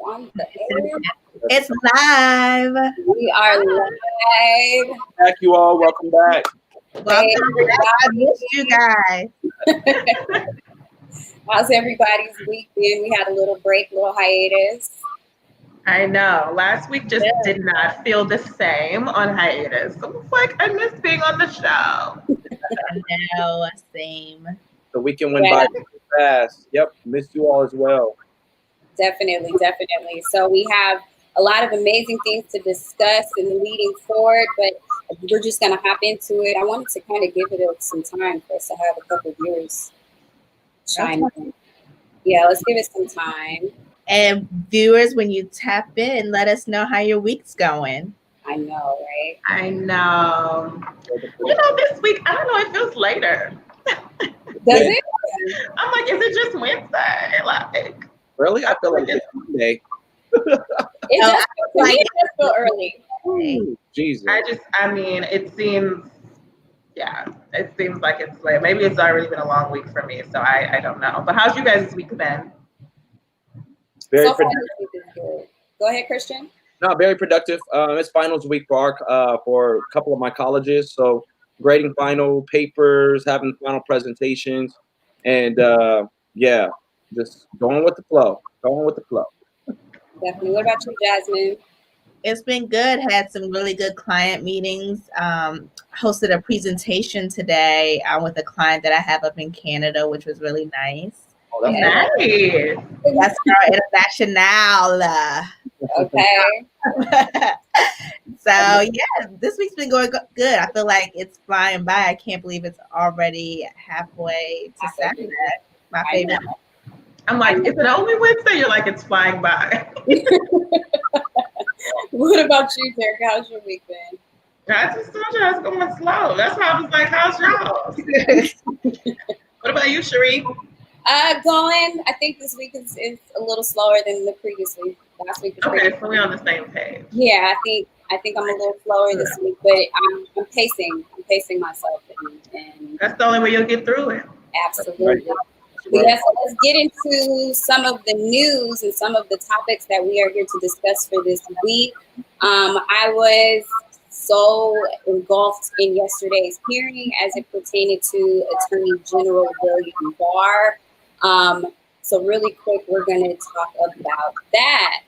On the air. It's live. We are live. Back, you all. Welcome back. Welcome back. I missed you guys. How's everybody's week been? We had a little break, little hiatus. I know. Last week just did not feel the same on hiatus. So it's like I miss being on the show. I know, same. The weekend went by fast. Yep, missed you all as well. Definitely. So we have a lot of amazing things to discuss and leading forward, but we're just going to hop into it. I wanted to kind of give it some time for us to have a couple of viewers chime in. Yeah, let's give it some time. And viewers, when you tap in, let us know how your week's going. I know, right? I know. You know, this week, I don't know, it feels later. Does it? I'm like, is it just Wednesday? Like, really? I feel like it's Monday. It does feel early. Ooh, Jesus. it seems like it's late. Maybe it's already been a long week for me, so I don't know. But how's you guys' week been? Very so far, productive. this week is good. Go ahead, Christian. No, very productive. It's finals week for a couple of my colleges. So grading final papers, having final presentations, and just going with the flow. Definitely. What about you, Jasmine? It's been good. Had some really good client meetings. Hosted a presentation today with a client that I have up in Canada, which was really nice. Oh, that's Nice. That's our international. Okay. So yeah, this week's been going good. I feel like it's flying by. I can't believe it's already halfway to Saturday. My favorite. I'm like, is it only Wednesday? You're like, it's flying by. What about you, Derek? How's your week been? I just told you I was going slow. That's why I was like, how's y'all? What about you, Cherie? Going. I think this week is a little slower than the previous week. Last week was Okay, so we're on the same page. Yeah, I think I'm a little slower this week, but I'm pacing myself, and That's the only way you'll get through it. absolutely. But yes, so let's get into some of the news and some of the topics that we are here to discuss for this week. I was so engulfed in yesterday's hearing as it pertained to Attorney General William Barr. So really quick, we're going to talk about that.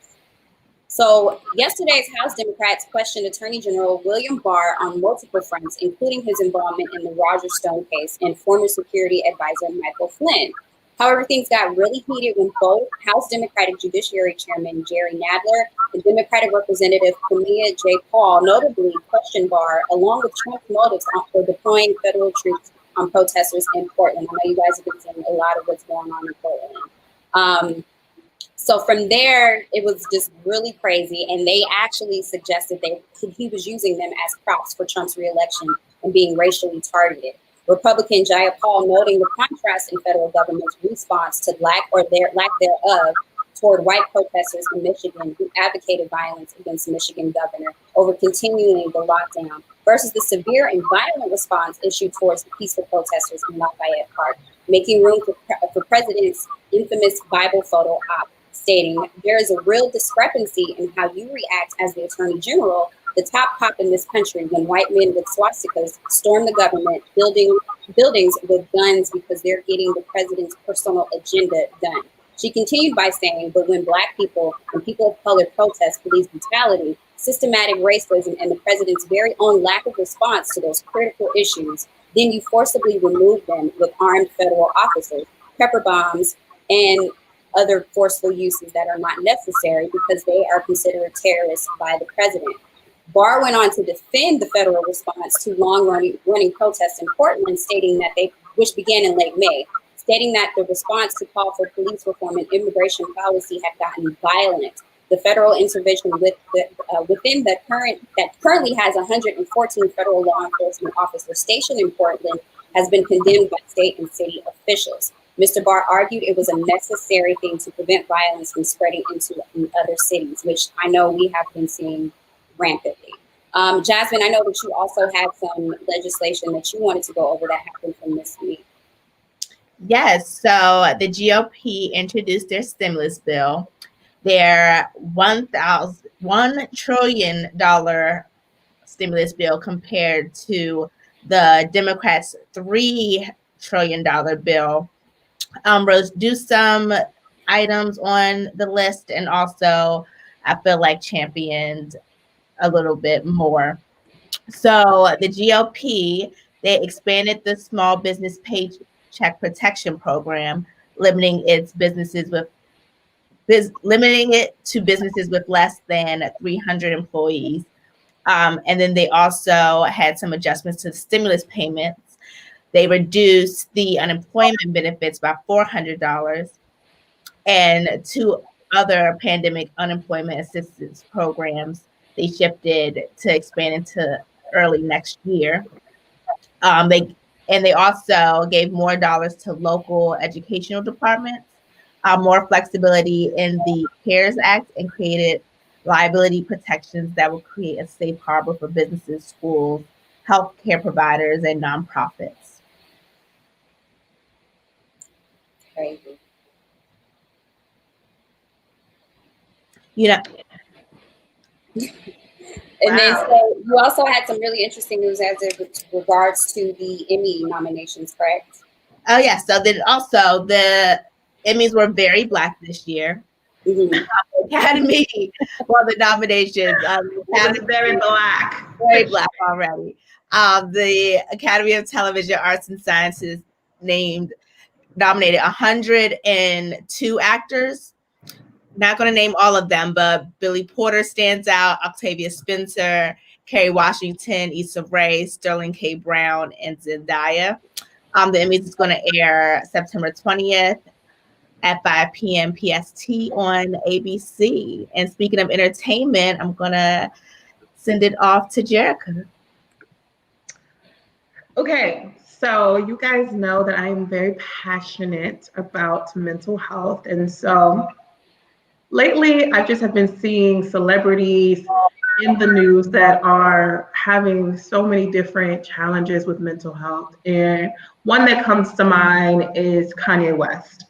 So yesterday's House Democrats questioned Attorney General William Barr on multiple fronts, including his involvement in the Roger Stone case and former security advisor Michael Flynn. However, things got really heated when both House Democratic Judiciary Chairman Jerry Nadler and Democratic Representative Pamela J. Paul notably questioned Barr, along with Trump's motives for deploying federal troops on protesters in Portland. I know you guys have been seeing a lot of what's going on in Portland. So from there, it was just really crazy. And they actually suggested he was using them as props for Trump's reelection and being racially targeted. Republican Jaya Paul noting the contrast in federal government's response to lack thereof toward white protesters in Michigan who advocated violence against Michigan governor over continuing the lockdown versus the severe and violent response issued towards the peaceful protesters in Lafayette Park, making room for President's infamous Bible photo op, stating, "There is a real discrepancy in how you react as the Attorney General, the top cop in this country, when white men with swastikas storm the government buildings with guns because they're getting the president's personal agenda done." She continued by saying, "But when Black people and people of color protest police brutality, systematic racism, and the president's very own lack of response to those critical issues, then you forcibly remove them with armed federal officers, pepper bombs, and other forceful uses that are not necessary because they are considered terrorists by the president." Barr went on to defend the federal response to long-running protests in Portland, stating that which began in late May, stating that the response to call for police reform and immigration policy had gotten violent. The federal intervention currently has 114 federal law enforcement officers stationed in Portland has been condemned by state and city officials. Mr. Barr argued it was a necessary thing to prevent violence from spreading into other cities, which I know we have been seeing rampantly. Jasmine, I know that you also had some legislation that you wanted to go over that happened from this week. Yes, so the GOP introduced their stimulus bill, their $1 trillion stimulus bill compared to the Democrats' $3 trillion bill. Reduce some items on the list, and also I feel like championed a little bit more. So the GOP, they expanded the small business paycheck protection program, limiting it to businesses with less than 300 employees. And then they also had some adjustments to the stimulus payments. They reduced the unemployment benefits by $400, and two other pandemic unemployment assistance programs they shifted to expand into early next year. They also gave more dollars to local educational departments, more flexibility in the CARES Act, and created liability protections that will create a safe harbor for businesses, schools, healthcare providers, and nonprofits. Crazy. You know, And then so you also had some really interesting news as it regards to the Emmy nominations, correct? oh yeah. So then also the Emmys were very Black this year. Mm-hmm. Academy, well, the nominations. Academy very Black. Very Black already. The Academy of Television Arts and Sciences nominated 102 actors. Not going to name all of them, but Billy Porter stands out, Octavia Spencer, Kerry Washington, Issa Rae, Sterling K. Brown, and Zendaya. The Emmys is going to air September 20th at 5 p.m. PST on ABC. And speaking of entertainment, I'm going to send it off to Jerica. Okay, so you guys know that I am very passionate about mental health. And so lately, I just have been seeing celebrities in the news that are having so many different challenges with mental health. And one that comes to mind is Kanye West.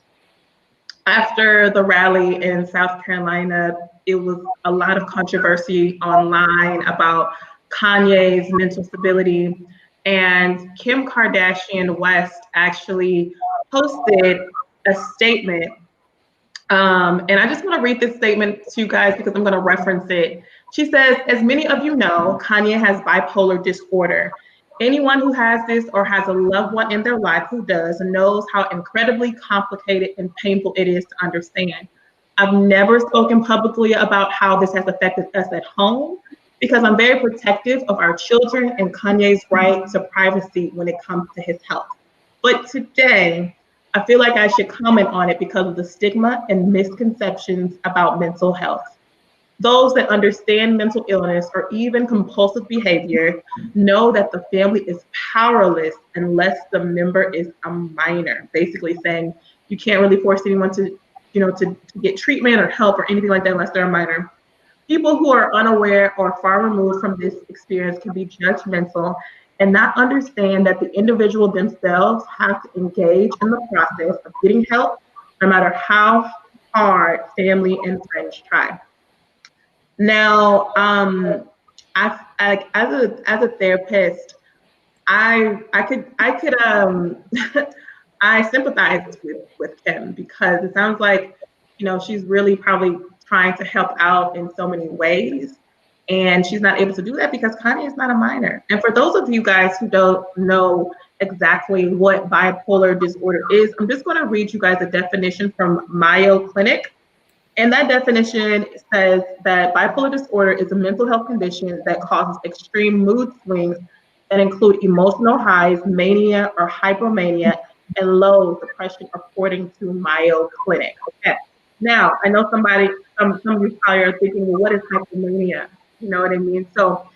After the rally in South Carolina, it was a lot of controversy online about Kanye's mental stability. And Kim Kardashian West actually posted a statement. And I just want to read this statement to you guys because I'm going to reference it. She says, as many of you know, Kanye has bipolar disorder. Anyone who has this or has a loved one in their life who does knows how incredibly complicated and painful it is to understand. I've never spoken publicly about how this has affected us at home because I'm very protective of our children and Kanye's right to privacy when it comes to his health. But today, I feel like I should comment on it because of the stigma and misconceptions about mental health. Those that understand mental illness or even compulsive behavior know that the family is powerless unless the member is a minor, basically saying you can't really force anyone to get treatment or help or anything like that unless they're a minor. People who are unaware or far removed from this experience can be judgmental and not understand that the individual themselves have to engage in the process of getting help, no matter how hard family and friends try. Now, as a therapist, I could I sympathize with Kim because it sounds like she's really probably trying to help out in so many ways, and she's not able to do that because Kanye is not a minor. And for those of you guys who don't know exactly what bipolar disorder is, I'm just going to read you guys a definition from Mayo Clinic. And that definition says that bipolar disorder is a mental health condition that causes extreme mood swings that include emotional highs, mania or hypomania, and lows, depression, according to Mayo Clinic. Okay. Now, I know some of you probably are thinking, well, what is hypomania? You know what I mean? So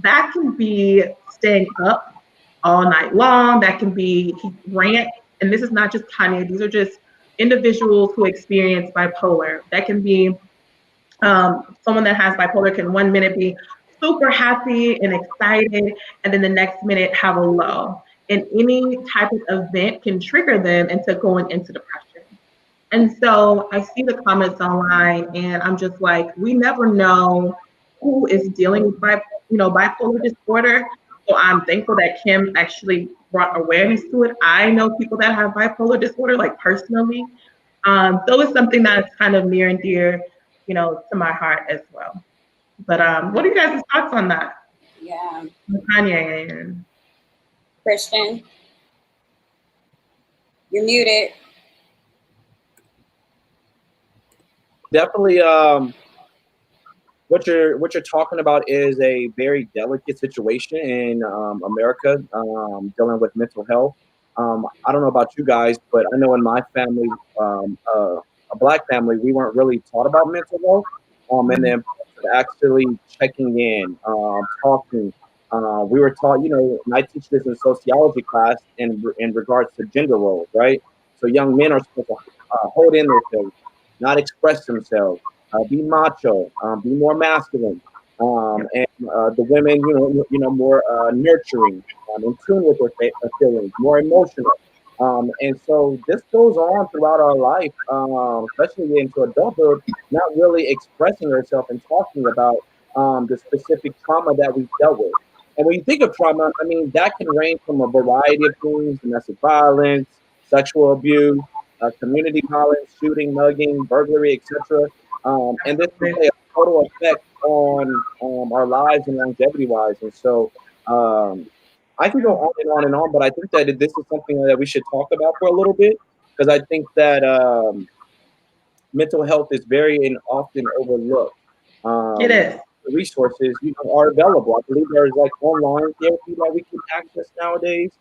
that can be staying up all night long. That can be rant. And this is not just Kanye. These are just individuals who experience bipolar. That can be someone that has bipolar can 1 minute be super happy and excited, and then the next minute have a low. And any type of event can trigger them into going into depression. And so I see the comments online, and I'm just like, we never know who is dealing with bipolar disorder. So I'm thankful that Kim actually brought awareness to it. I know people that have bipolar disorder, like personally. So it's something that's kind of near and dear, to my heart as well. But what are you guys' thoughts on that? Yeah. Kanye and Christian, you're muted. Definitely, what you're talking about is a very delicate situation in America, dealing with mental health. I don't know about you guys, but I know in my family, a black family, we weren't really taught about mental health, and then actually checking in, talking. We were taught, and I teach this in sociology class in regards to gender roles, right? So young men are supposed to hold in their feelings, not express themselves, be macho, be more masculine, and the women, more nurturing, in tune with their feelings, more emotional. And so this goes on throughout our life, especially into adulthood, not really expressing ourselves and talking about the specific trauma that we've dealt with. And when you think of trauma, I mean, that can range from a variety of things: domestic violence, sexual abuse, community violence, shooting, mugging, burglary, etc. And this can play a total effect on our lives and longevity wise. And so I can go on and on and on, but I think that this is something that we should talk about for a little bit, because I think that mental health is very and often overlooked. it is. The resources are available. I believe there's like online therapy that we can access nowadays.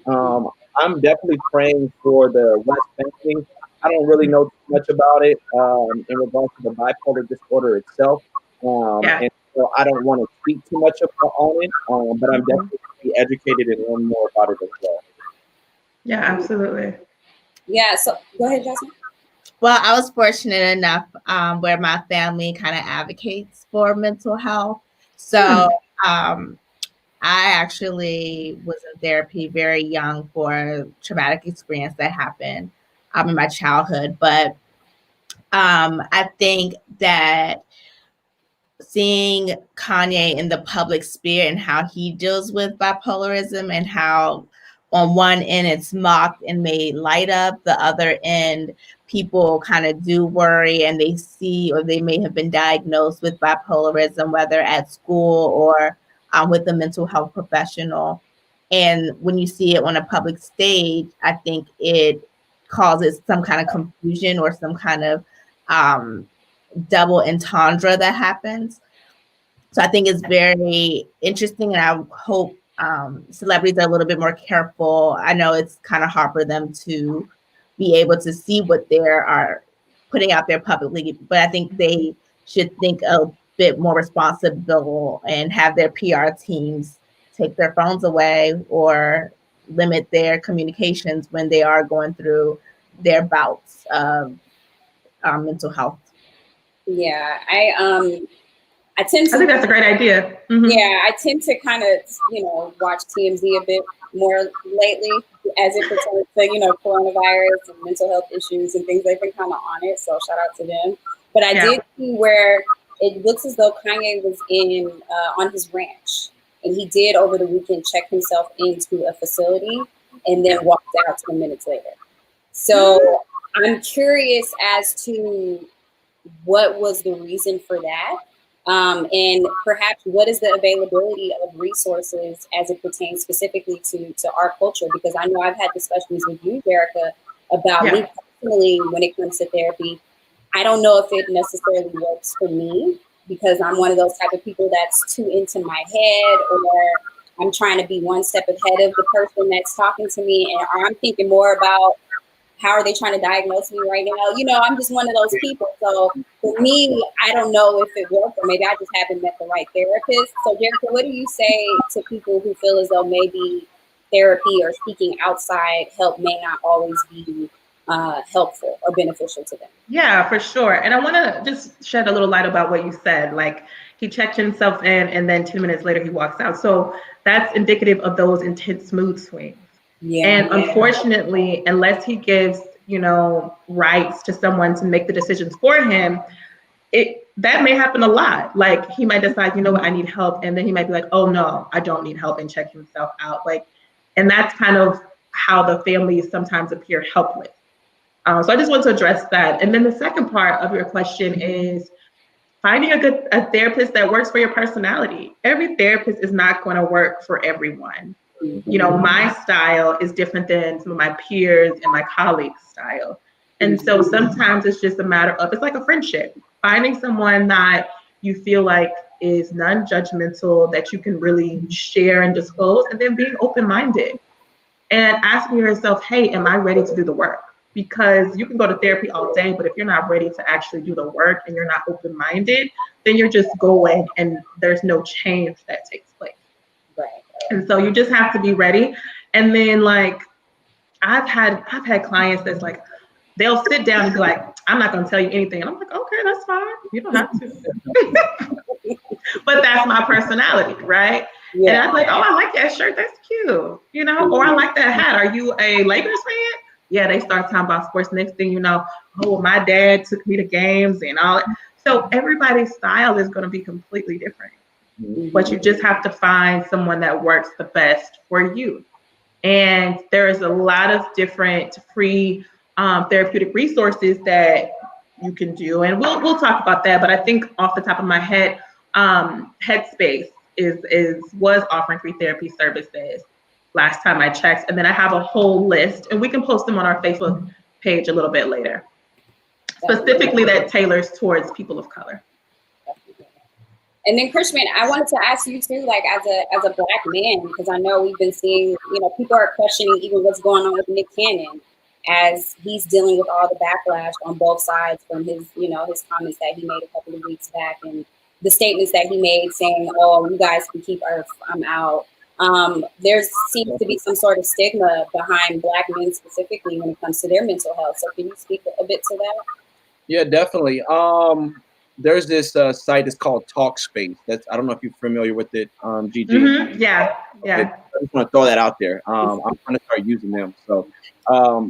I'm definitely praying for the West family. I don't really know too much about it in regards to the bipolar disorder itself, Yeah. and so I don't want to speak too much on it. But I'm definitely educated and learn more about it as well. Yeah, absolutely. Yeah. So go ahead, Jasmine. Well, I was fortunate enough where my family kind of advocates for mental health. So I actually was in therapy very young for a traumatic experience that happened in my childhood. But I think that seeing Kanye in the public sphere and how he deals with bipolarism, and how on one end it's mocked and made light of, the other end people kind of do worry, and they see, or they may have been diagnosed with bipolarism, whether at school or with a mental health professional. And when you see it on a public stage, I think it causes some kind of confusion or some kind of double entendre that happens. So I think it's very interesting, and I hope celebrities are a little bit more careful. I know it's kind of hard for them to be able to see what they are putting out there publicly, but I think they should think a bit more responsible and have their PR teams take their phones away or limit their communications when they are going through their bouts of mental health. Yeah, I tend to. I think that's a great idea. Yeah, I tend to kind of watch TMZ a bit more lately as it pertains to coronavirus and mental health issues and things. They've been kind of on it, so shout out to them. But I did see where it looks as though Kanye was on his ranch, and he did over the weekend check himself into a facility and then walked out 10 minutes later. So I'm curious as to what was the reason for that. And perhaps what is the availability of resources as it pertains specifically to our culture? Because I know I've had discussions with you, Jerica, about me personally when it comes to therapy. I don't know if it necessarily works for me, because I'm one of those type of people that's too into my head, or I'm trying to be one step ahead of the person that's talking to me, and I'm thinking more about how are they trying to diagnose me right now? I'm just one of those people. So for me, I don't know if it worked, or maybe I just haven't met the right therapist. So Jerica, what do you say to people who feel as though maybe therapy or seeking outside help may not always be helpful or beneficial to them? Yeah, for sure. And I want to just shed a little light about what you said. Like, he checked himself in, and then 10 minutes later he walks out. So that's indicative of those intense mood swings. Yeah. And unfortunately, unless he gives rights to someone to make the decisions for him, that may happen a lot. Like he might decide, you know what, I need help. And then he might be like, oh no, I don't need help, and check himself out. And that's kind of how the families sometimes appear helpless. So I just want to address that. And then the second part of your question is finding a therapist that works for your personality. Every therapist is not going to work for everyone. My style is different than some of my peers and my colleagues' style. And so sometimes it's just a matter of, it's like a friendship, finding someone that you feel like is non-judgmental, that you can really share and disclose, and then being open-minded and asking yourself, hey, am I ready to do the work? Because you can go to therapy all day, but if you're not ready to actually do the work and you're not open-minded, then you're just going and there's no change that takes place. Right. And so you just have to be ready. And then like I've had clients that's like, they'll sit down and be like, I'm not going to tell you anything. And I'm like, okay, that's fine. You don't have to. But that's my personality, right? Yeah. And I'm like, oh, I like that shirt. That's cute. Or I like that hat. Are you a Lakers fan? Yeah, they start talking about sports. Next thing you know, oh, my dad took me to games and all that. So everybody's style is going to be completely different. But you just have to find someone that works the best for you. And there's a lot of different free therapeutic resources that you can do. And we'll talk about that. But I think off the top of my head, Headspace was offering free therapy services last time I checked. And then I have a whole list, and we can post them on our Facebook page a little bit later, specifically that tailors towards people of color. And then Christian, I wanted to ask you too, like as a Black man, because I know we've been seeing, people are questioning even what's going on with Nick Cannon as he's dealing with all the backlash on both sides from his, his comments that he made a couple of weeks back and the statements that he made saying, oh, you guys can keep Earth, I'm out. There seems to be some sort of stigma behind Black men specifically when it comes to their mental health. So can you speak a bit to that? Yeah, definitely. There's this site, it's called Talkspace. I don't know if you're familiar with it, Gigi. Mm-hmm. Yeah. I just want to throw that out there. I'm going to start using them. So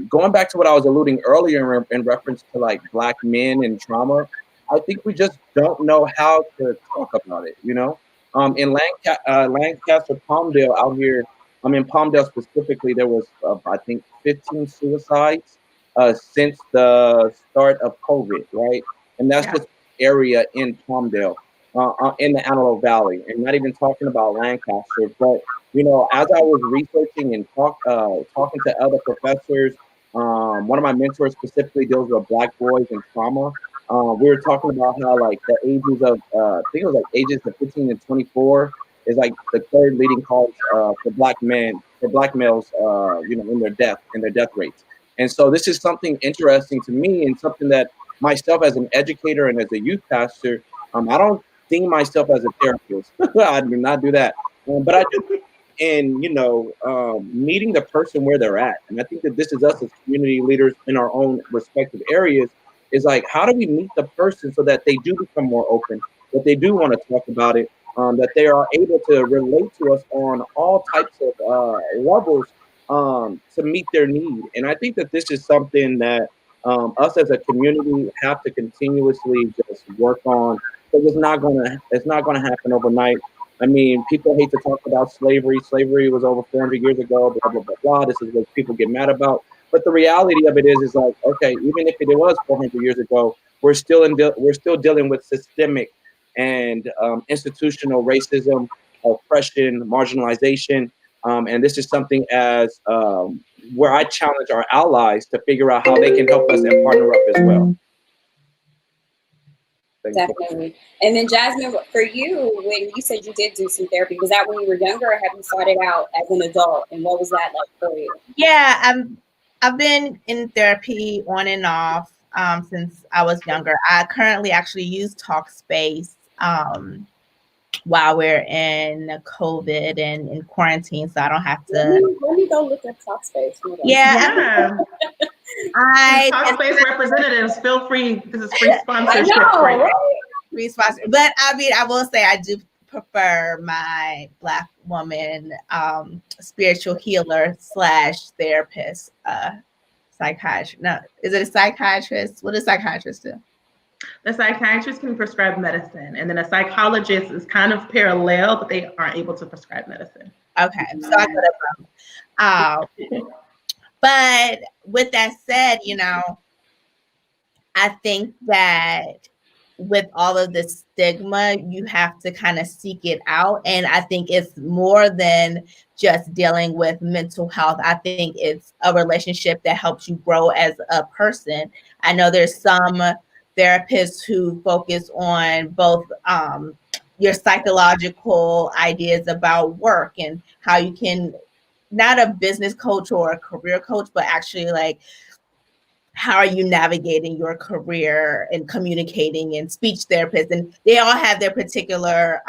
going back to what I was alluding earlier in reference to like Black men and trauma, I think we just don't know how to talk about it, In Lancaster, Palmdale out here, in Palmdale specifically, there was, I think, 15 suicides since the start of COVID, right? And that's just area in Palmdale, in the Antelope Valley, and not even talking about Lancaster. But as I was researching and talking to other professors, one of my mentors specifically deals with Black boys and trauma. We were talking about how like the ages of I think it was like ages of 15 and 24 is like the third leading cause for Black males, in their death rates. And so this is something interesting to me, and something that myself as an educator and as a youth pastor, I don't deem myself as a therapist. I do not do that. But I do in, meeting the person where they're at. And I think that this is us as community leaders in our own respective areas, is like, how do we meet the person so that they do become more open, that they do want to talk about it, that they are able to relate to us on all types of levels to meet their need. And I think that this is something that us as a community have to continuously just work on, because it's not gonna happen overnight. I mean, people hate to talk about slavery. Slavery was over 400 years ago. Blah blah blah blah. This is what people get mad about. But the reality of it is like, okay, even if it was 400 years ago, we're still dealing with systemic and institutional racism, oppression, marginalization, and this is something as where I challenge our allies to figure out how they can help us and partner up as well. Definitely. And then Jasmine, for you, when you said you did do some therapy, was that when you were younger, or have you started out as an adult? And what was that like for you? Yeah, I've been in therapy on and off since I was younger. I currently actually use Talkspace while we're in COVID and in quarantine, so I don't have to. Let me go look at Talkspace. Yeah. Talkspace representatives, feel free. This is free sponsorship. Free sponsor. But I mean, I will say I do prefer my Black woman spiritual healer / therapist psychiatrist. No, is it a psychiatrist? What does psychiatrist do? The psychiatrist can prescribe medicine, and then a psychologist is kind of parallel, but they aren't able to prescribe medicine. Okay, so I could have. But with that said, I think that with all of the stigma, you have to kind of seek it out. And I think it's more than just dealing with mental health. I think it's a relationship that helps you grow as a person. I know there's some therapists who focus on both your psychological ideas about work and how you can, not a business coach or a career coach, but actually like, how are you navigating your career and communicating, and speech therapists, and they all have their particular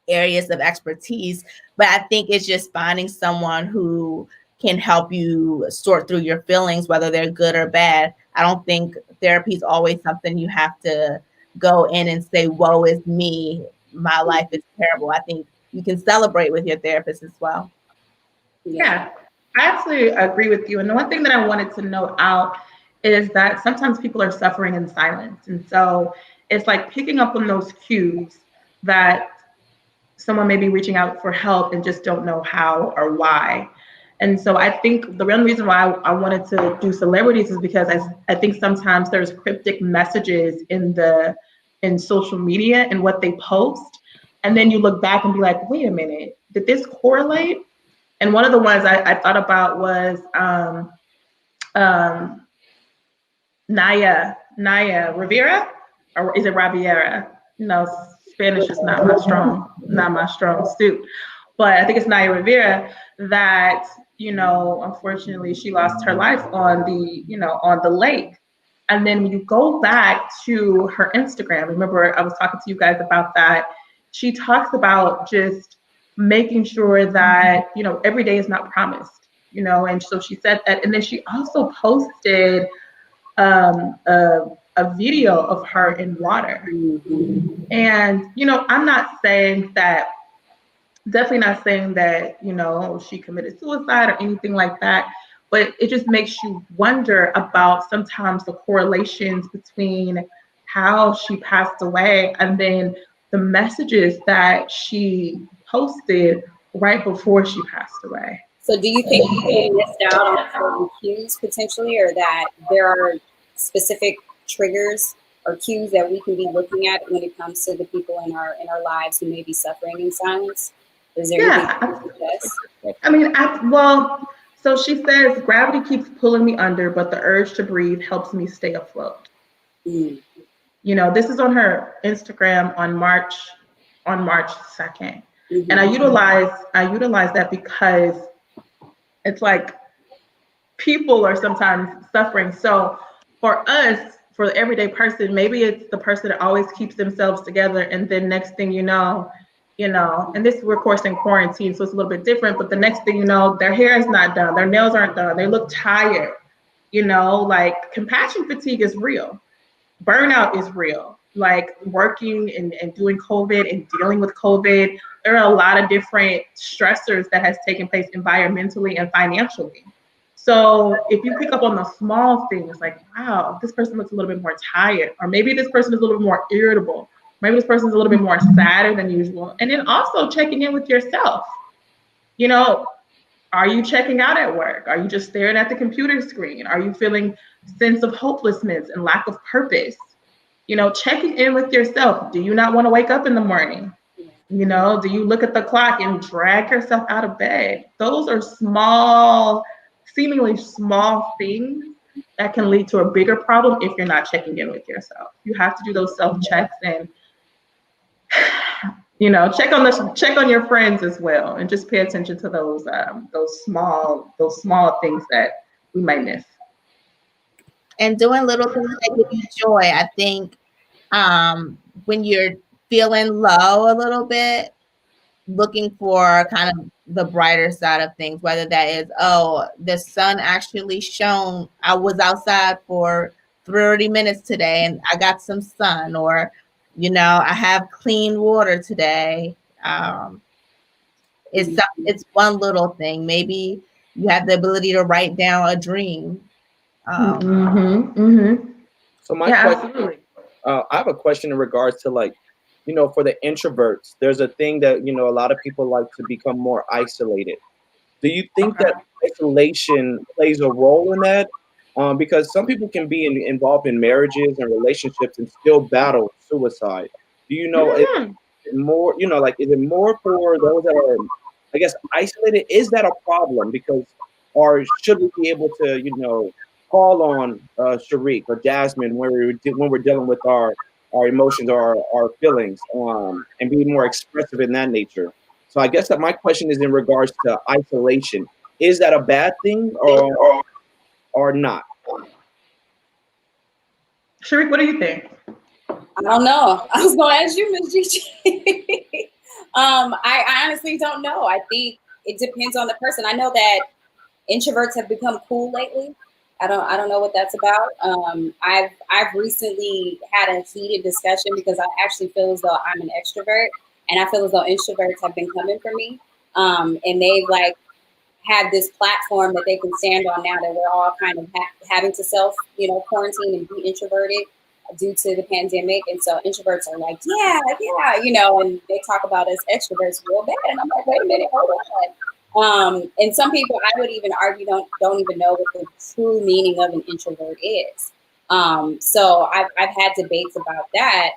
areas of expertise. But I think it's just finding someone who can help you sort through your feelings, whether they're good or bad. I don't think therapy is always something you have to go in and say, woe is me, my life is terrible. I think you can celebrate with your therapist as well. Yeah, I absolutely agree with you. And the one thing that I wanted to note out is that sometimes people are suffering in silence. And so it's like picking up on those cues that someone may be reaching out for help and just don't know how or why. And so I think the real reason why I wanted to do celebrities is because I think sometimes there's cryptic messages in social media and what they post. And then you look back and be like, wait a minute, did this correlate? And one of the ones I thought about was Naya Rivera, or is it Riviera? No, Spanish is not my strong suit. But I think it's Naya Rivera that, unfortunately she lost her life on the lake. And then when you go back to her Instagram, remember I was talking to you guys about that. She talks about just making sure that, every day is not promised, and so she said that. And then she also posted a video of her in water. And, I'm not saying that, definitely not saying that, she committed suicide or anything like that, but it just makes you wonder about sometimes the correlations between how she passed away and then the messages that she posted right before she passed away. So do you think people missed out on certain cues potentially, or that there are specific triggers or cues that we can be looking at when it comes to the people in our lives who may be suffering in silence? Is there anything I mean, so she says, gravity keeps pulling me under, but the urge to breathe helps me stay afloat. This is on her Instagram on March 2nd. Mm-hmm. And I utilize that because it's like people are sometimes suffering. So for us, for the everyday person, maybe it's the person that always keeps themselves together, and then next thing you know, and this, we're of course in quarantine, so it's a little bit different, but the next thing you know, their hair is not done, their nails aren't done, they look tired, like compassion fatigue is real. Burnout is real. Like working and doing COVID and dealing with COVID, there are a lot of different stressors that has taken place environmentally and financially. So if you pick up on the small things, like, wow, this person looks a little bit more tired, or maybe this person is a little bit more irritable, maybe this person is a little bit more sadder than usual. And then also checking in with yourself. Are you checking out at work? Are you just staring at the computer screen? Are you feeling sense of hopelessness and lack of purpose? Checking in with yourself. Do you not want to wake up in the morning? Do you look at the clock and drag yourself out of bed? Those are seemingly small things that can lead to a bigger problem if you're not checking in with yourself. You have to do those self-checks and check on your friends as well, and just pay attention to those small things that we might miss. And doing little things that give you joy. I think when you're feeling low a little bit, looking for kind of the brighter side of things, whether that is, the sun actually shone. I was outside for 30 minutes today and I got some sun, or, I have clean water today. It's one little thing. Maybe You have the ability to write down a dream. So my Yeah, question, absolutely. I have a question in regards to like, for the introverts, there's a thing that, a lot of people like to become more isolated. Do you think Okay. that isolation plays a role in that? Because some people can be involved in marriages and relationships and still battle suicide. Do you know if Mhm. it more, like, is it more for those that are, I guess, isolated? Is that a problem? Because, or should we be able to, call on Sharik or Jasmine when we're dealing with our emotions or our feelings, and be more expressive in that nature? So I guess that my question is in regards to isolation. Is that a bad thing or not? Sharik, what do you think? I don't know. I was going to ask you, Ms. Gigi. I honestly don't know. I think it depends on the person. I know that introverts have become cool lately. I don't know what that's about. I've recently had a heated discussion because I actually feel as though I'm an extrovert, and I feel as though introverts have been coming for me. And they've like had this platform that they can stand on now that we're all kind of having to self, quarantine and be introverted due to the pandemic. And so introverts are like, yeah, yeah, and they talk about us extroverts real bad. And I'm like, wait a minute, hold on. And some people, I would even argue, don't even know what the true meaning of an introvert is. So I've had debates about that,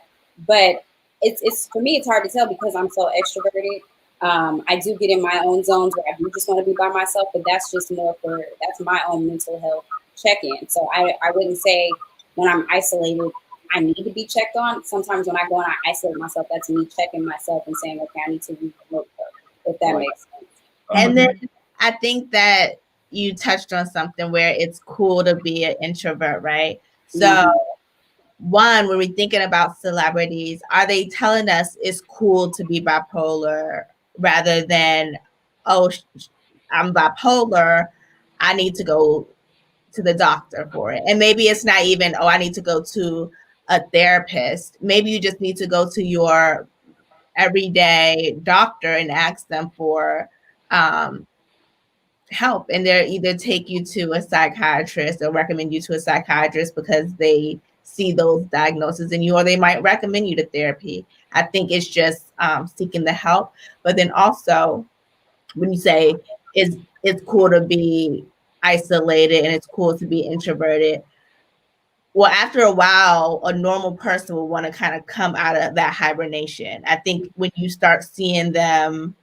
but it's for me, it's hard to tell because I'm so extroverted. I do get in my own zones where I do just want to be by myself, but that's just more that's my own mental health check-in. So I wouldn't say when I'm isolated, I need to be checked on. Sometimes when I go and I isolate myself, that's me checking myself and saying, okay, I need to read the notebook, if that makes sense. And then I think that you touched on something where it's cool to be an introvert, right? So one, when we're thinking about celebrities, are they telling us it's cool to be bipolar rather than, oh, I'm bipolar, I need to go to the doctor for it? And maybe it's not even, oh, I need to go to a therapist. Maybe you just need to go to your everyday doctor and ask them for help, and they'll either take you to a psychiatrist or recommend you to a psychiatrist because they see those diagnoses in you, or they might recommend you to therapy. I think it's just seeking the help. But then also, when you say it's cool to be isolated and it's cool to be introverted, well, after a while, a normal person will want to kind of come out of that hibernation. I think when you start seeing them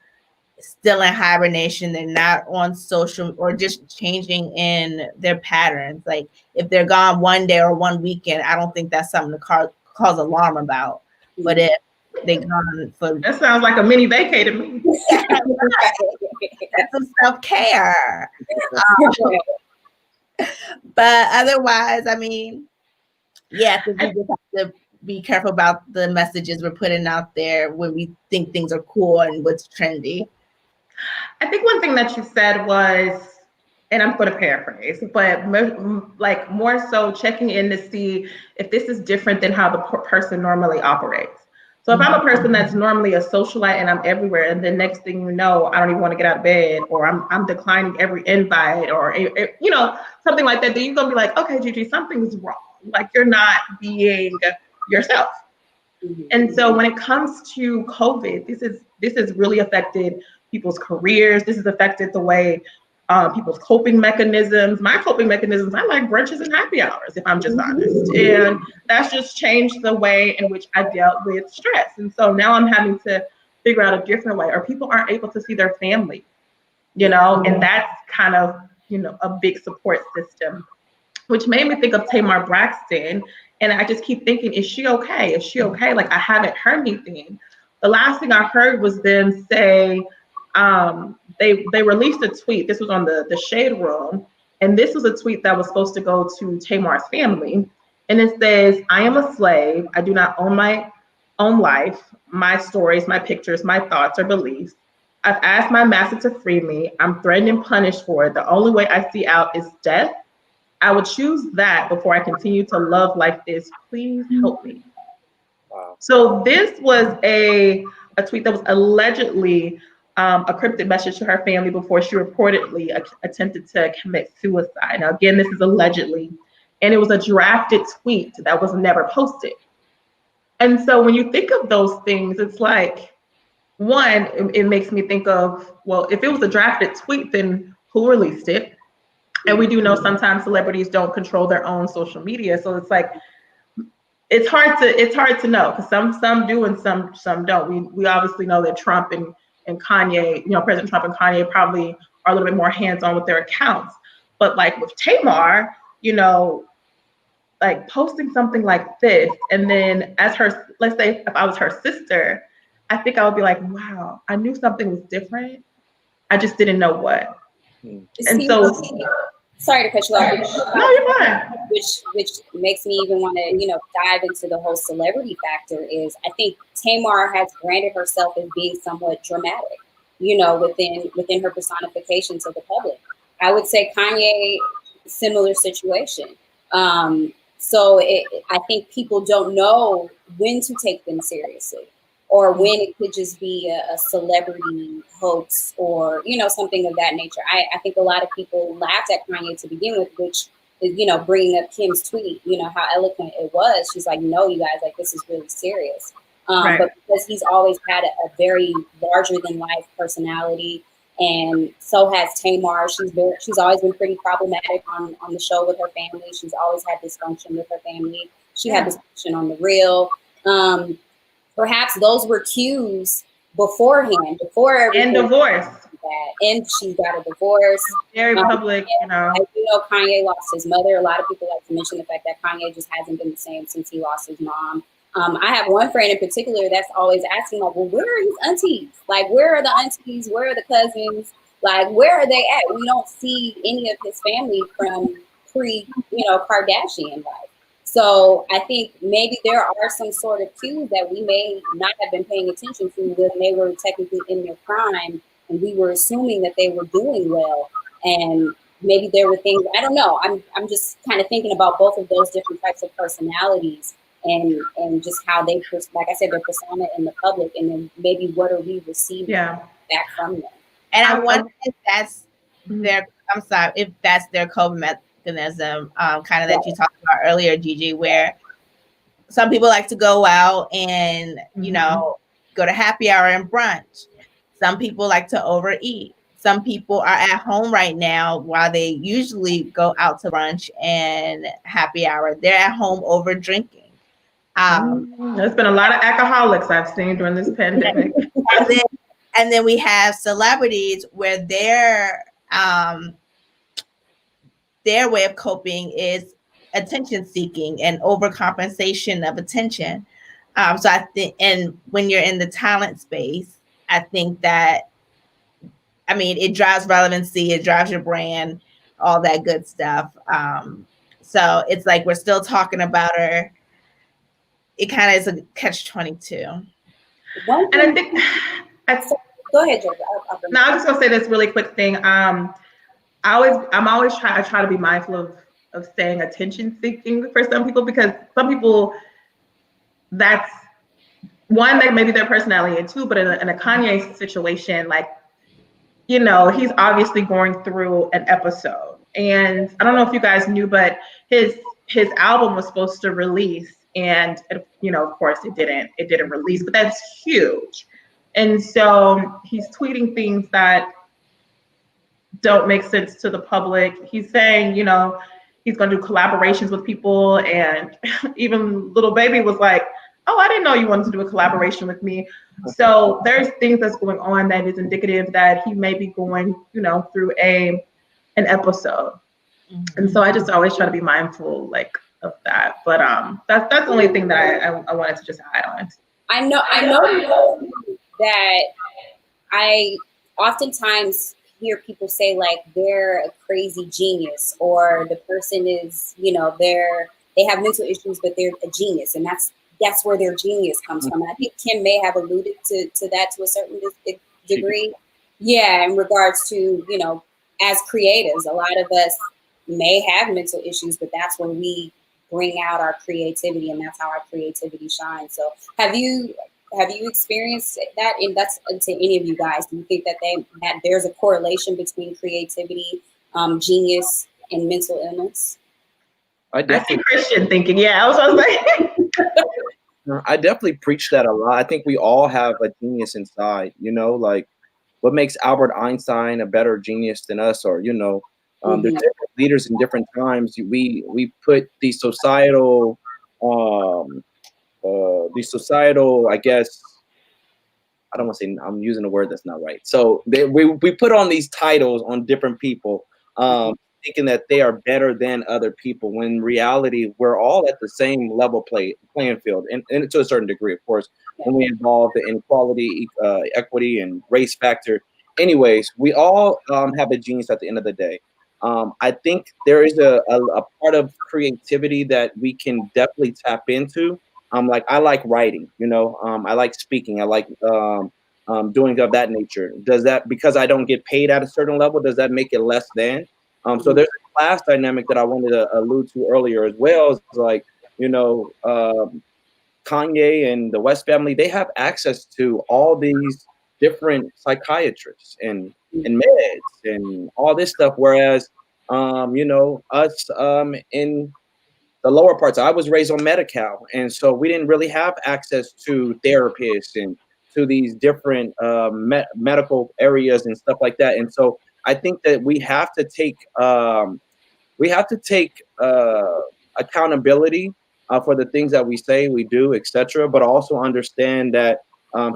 still in hibernation, they're not on social or just changing in their patterns. Like if they're gone one day or one weekend, I don't think that's something to cause alarm about. But if they're gone for That sounds like a mini vacay to me. that's some self-care. But otherwise, I mean, yeah, I think we just have to be careful about the messages we're putting out there when we think things are cool and what's trendy. I think one thing that you said was, and I'm going to paraphrase, but like more so checking in to see if this is different than how the person normally operates. So if I'm a person that's normally a socialite and I'm everywhere, and the next thing you know, I don't even want to get out of bed, or I'm declining every invite, or something like that, then you're gonna be like, okay, Gigi, something's wrong. Like you're not being yourself. And so when it comes to COVID, this has really affected people's careers. This has affected the way people's coping mechanisms. My coping mechanisms, I like brunches and happy hours, if I'm just honest. And that's just changed the way in which I dealt with stress. And so now I'm having to figure out a different way, or people aren't able to see their family, and that's kind of, a big support system, which made me think of Tamar Braxton. And I just keep thinking, is she okay? Is she okay? Like, I haven't heard anything. The last thing I heard was them say, they released a tweet. This was on the Shade Room. And this was a tweet that was supposed to go to Tamar's family. And it says, I am a slave. I do not own my own life, my stories, my pictures, my thoughts or beliefs. I've asked my master to free me. I'm threatened and punished for it. The only way I see out is death. I would choose that before I continue to love like this. Please help me. Wow. So this was a tweet that was allegedly a cryptic message to her family before she reportedly attempted to commit suicide. Now, again, this is allegedly, and it was a drafted tweet that was never posted. And so when you think of those things, it's like, one, it makes me think of, well, if it was a drafted tweet, then who released it? And we do know sometimes celebrities don't control their own social media. So it's like, it's hard to know, because some do and some don't. We obviously know that Trump and Kanye, President Trump and Kanye probably are a little bit more hands-on with their accounts. But like with Tamar, like posting something like this, and then as her, let's say if I was her sister, I think I would be like, wow, I knew something was different. I just didn't know what. And so, sorry to cut you off. No, you're fine. Which makes me even want to, dive into the whole celebrity factor. Is I think Tamar has branded herself as being somewhat dramatic, within her personification to the public. I would say Kanye, similar situation. So I think people don't know when to take them seriously, or when it could just be a celebrity hoax, or, something of that nature. I think a lot of people laughed at Kanye to begin with, which is, bringing up Kim's tweet, how eloquent it was. She's like, no, you guys, like, this is really serious. Right. But because he's always had a very larger than life personality, and so has Tamar. She's always been pretty problematic on the show with her family. She's always had dysfunction with her family. She had dysfunction on The Real. Perhaps those were cues beforehand, before everything. And divorce. And she got a divorce. Very public, I do know Kanye lost his mother. A lot of people like to mention the fact that Kanye just hasn't been the same since he lost his mom. I have one friend in particular that's always asking, like, well, where are his aunties? Like, where are the aunties? Where are the cousins? Like, where are they at? We don't see any of his family from Kardashian life. So I think maybe there are some sort of cues that we may not have been paying attention to when they were technically in their prime, and we were assuming that they were doing well. And maybe there were things, I don't know. I'm just kind of thinking about both of those different types of personalities, and just how they, like I said, their persona in the public, and then maybe what are we receiving back from them. And I wonder if that's their coping mechanism, kind of that you talked about earlier, Gigi, where some people like to go out and, go to happy hour and brunch. Some people like to overeat. Some people are at home right now while they usually go out to brunch and happy hour. They're at home over drinking. There's been a lot of alcoholics I've seen during this pandemic. and then we have celebrities where their way of coping is attention seeking and overcompensation of attention. So I think, and when you're in the talent space, I think that, it drives relevancy, it drives your brand, all that good stuff. So it's like we're still talking about her. It kind of is a catch-22. And I think, go ahead, Georgia. No, I'm just gonna say this really quick thing. I try to be mindful of saying attention seeking for some people, because some people, that's one, that maybe their personality, and two, but in a Kanye situation, like, he's obviously going through an episode, and I don't know if you guys knew, but his album was supposed to release, and of course it didn't release, but that's huge. And so he's tweeting things that don't make sense to the public. He's saying, he's going to do collaborations with people, and even Little Baby was like, oh, I didn't know you wanted to do a collaboration with me. So there's things that's going on that is indicative that he may be going, through an episode. Mm-hmm. And so I just always try to be mindful, like, of that. But that's the only thing that I wanted to just add on. I know that I oftentimes hear people say, like, they're a crazy genius, or the person is, they have mental issues, but they're a genius, and that's where their genius comes from. And I think Kim may have alluded to that to a certain degree. Yeah, in regards to, as creatives, a lot of us may have mental issues, but that's when we bring out our creativity, and that's how our creativity shines. So have you Have you experienced that? And that's to any of you guys. Do you think that there's a correlation between creativity, genius, and mental illness? I see Christian thinking, yeah, I was like, I definitely preach that a lot. I think we all have a genius inside, you know, like what makes Albert Einstein a better genius than us, or, you know, there's different leaders in different times. We put these societal, I guess, I don't want to say, I'm using a word that's not right. So we put on these titles on different people, thinking that they are better than other people, when in reality, we're all at the same level playing field. And to a certain degree, of course, when we involve the inequality, equity, and race factor. Anyways, we all have a genius at the end of the day. I think there is a part of creativity that we can definitely tap into. Like I like writing, you know, I like speaking, I like doing of that nature. Does that, because I don't get paid at a certain level, does that make it less than? So there's a class dynamic that I wanted to allude to earlier as well. It's like, you know, Kanye and the West family, they have access to all these different psychiatrists and meds and all this stuff, whereas you know, us in the lower parts. I was raised on Medi-Cal, and so we didn't really have access to therapists and to these different medical areas and stuff like that. And so I think that we have to take accountability for the things that we say, we do, etc. But also understand that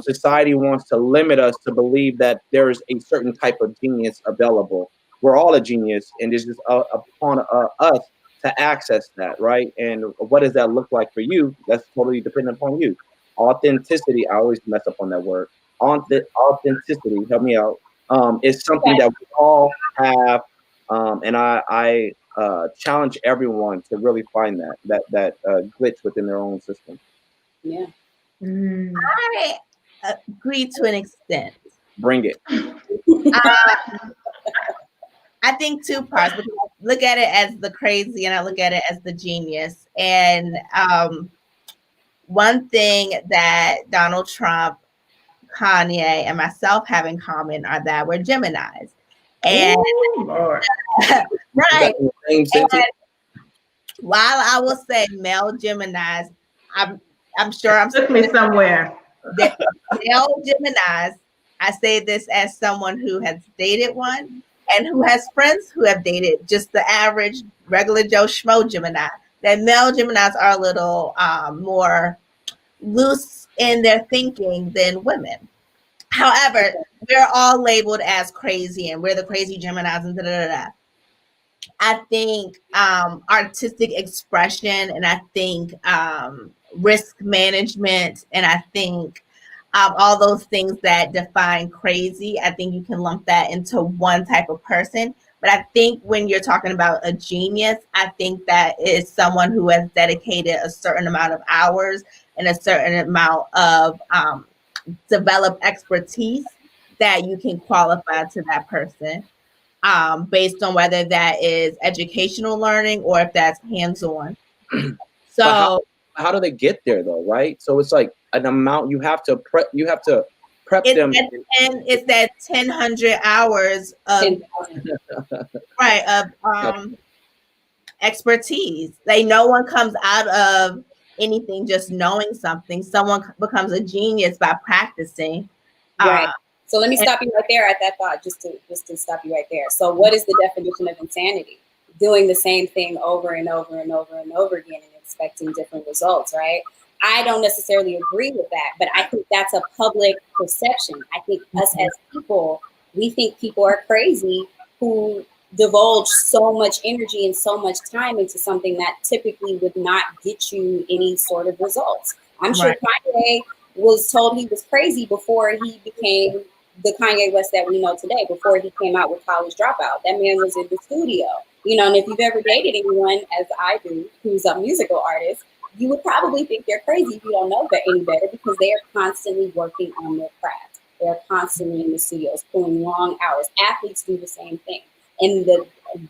society wants to limit us to believe that there is a certain type of genius available. We're all a genius, and it's just upon us to access that, right? And what does that look like for you? That's totally dependent upon you. Authenticity, I always mess up on that word. Authenticity, help me out, is something that we all have, and I challenge everyone to really find that glitch within their own system. Yeah. I agree to an extent. Bring it. I think two parts, because I look at it as the crazy and I look at it as the genius. And one thing that Donald Trump, Kanye, and myself have in common are that we're Geminis. And right. And while I will say male Geminis, I'm sure I'm took me somewhere. Male Geminis, I say this as someone who has dated one and who has friends who have dated just the average regular Joe Schmo Gemini. That male Geminis are a little more loose in their thinking than women. However, we're all labeled as crazy and we're the crazy Geminis and da-da-da-da. I think artistic expression, and I think risk management, and I think all those things that define crazy, I think you can lump that into one type of person. But I think when you're talking about a genius, I think that is someone who has dedicated a certain amount of hours and a certain amount of developed expertise that you can qualify to that person. Based on whether that is educational learning or if that's hands-on. So how do they get there though, right? So it's like an amount you have to prep them. It's that 1,000 hours of expertise. Like no one comes out of anything just knowing something. Someone becomes a genius by practicing. Right. So let me stop you right there at that thought, just to stop you right there. So what is the definition of insanity? Doing the same thing over and over and over and over again and expecting different results, right? I don't necessarily agree with that, but I think that's a public perception. I think us as people, we think people are crazy who divulge so much energy and so much time into something that typically would not get you any sort of results. I'm sure Kanye was told he was crazy before he became the Kanye West that we know today, before he came out with College Dropout. That man was in the studio, you know, and if you've ever dated anyone, as I do, who's a musical artist, you would probably think they're crazy if you don't know that any better, because they are constantly working on their craft. They're constantly in the studios, pulling long hours. Athletes do the same thing. And the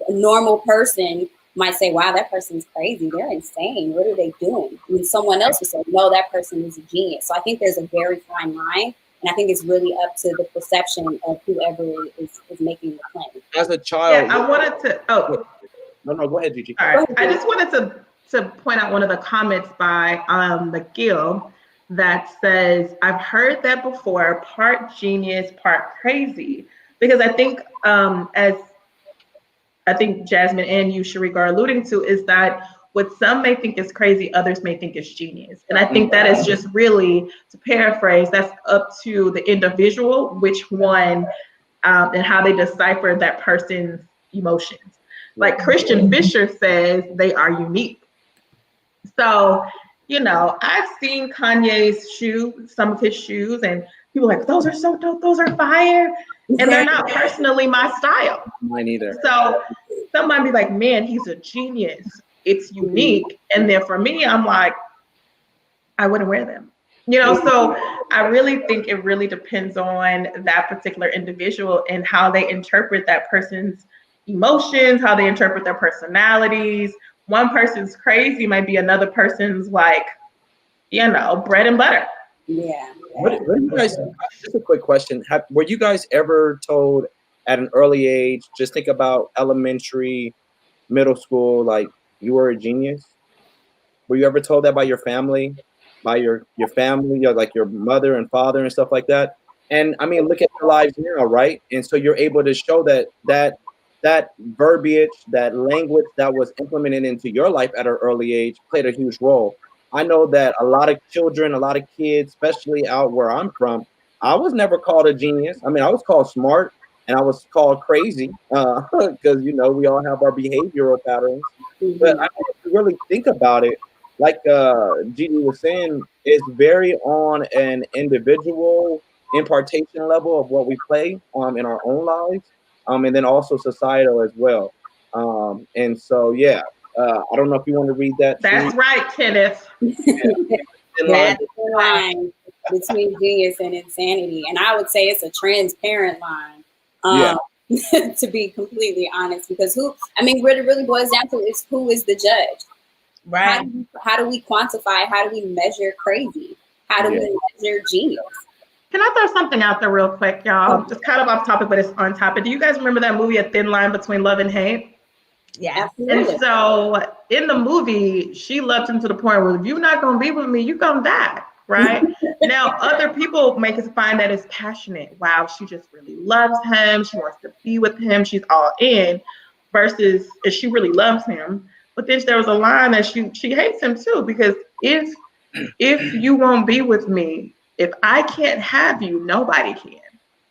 normal person might say, wow, that person's crazy. They're insane. What are they doing? And someone else would say, no, that person is a genius. So I think there's a very fine line. And I think it's really up to the perception of whoever is making the claim. As a child. Yeah, I wanted to. Oh, no, go ahead, Gigi. All right. I just wanted to point out one of the comments by McGill that says, I've heard that before, part genius, part crazy. Because I think, as I think Jasmine and you, Sharika, are alluding to, is that what some may think is crazy, others may think is genius. And I think that is just really, to paraphrase, that's up to the individual, which one, and how they decipher that person's emotions. Like Christian Fisher says, they are unique. So, you know, I've seen Kanye's shoes, some of his shoes, and people are like, those are so dope, those are fire. And they're not personally my style. Mine either. So some might be like, man, he's a genius. It's unique. And then for me, I'm like, I wouldn't wear them. You know, so I really think it really depends on that particular individual and how they interpret that person's emotions, how they interpret their personalities. One person's crazy might be another person's like, you know, bread and butter. Yeah. What do you guys, just a quick question. Were you guys ever told at an early age, just think about elementary, middle school, like you were a genius? Were you ever told that by your family, by your family, or like your mother and father and stuff like that? And I mean, look at your lives now, right? And so you're able to show that verbiage, that language that was implemented into your life at an early age played a huge role. I know that a lot of children, a lot of kids, especially out where I'm from, I was never called a genius. I mean, I was called smart and I was called crazy because, you know, we all have our behavioral patterns. But I mean, if you really think about it, like Gigi was saying, it's very on an individual impartation level of what we play in our own lives, and then also societal as well. And so, yeah, I don't know if you want to read that. That's right, Kenneth. That's the line between genius and insanity. And I would say it's a transparent line, to be completely honest, because what it really boils down to is who is the judge? Right. How do we quantify? How do we measure crazy? How do we measure genius? Can I throw something out there real quick, y'all? Just kind of off topic, but it's on topic. Do you guys remember that movie, A Thin Line Between Love and Hate? Yeah. And so in the movie, she loved him to the point where if you're not going to be with me, you're going to die, right? Now, other people make us find that as passionate. Wow, she just really loves him. She wants to be with him. She's all in, versus if she really loves him. But then there was a line that she hates him too, because if you won't be with me, if I can't have you, nobody can.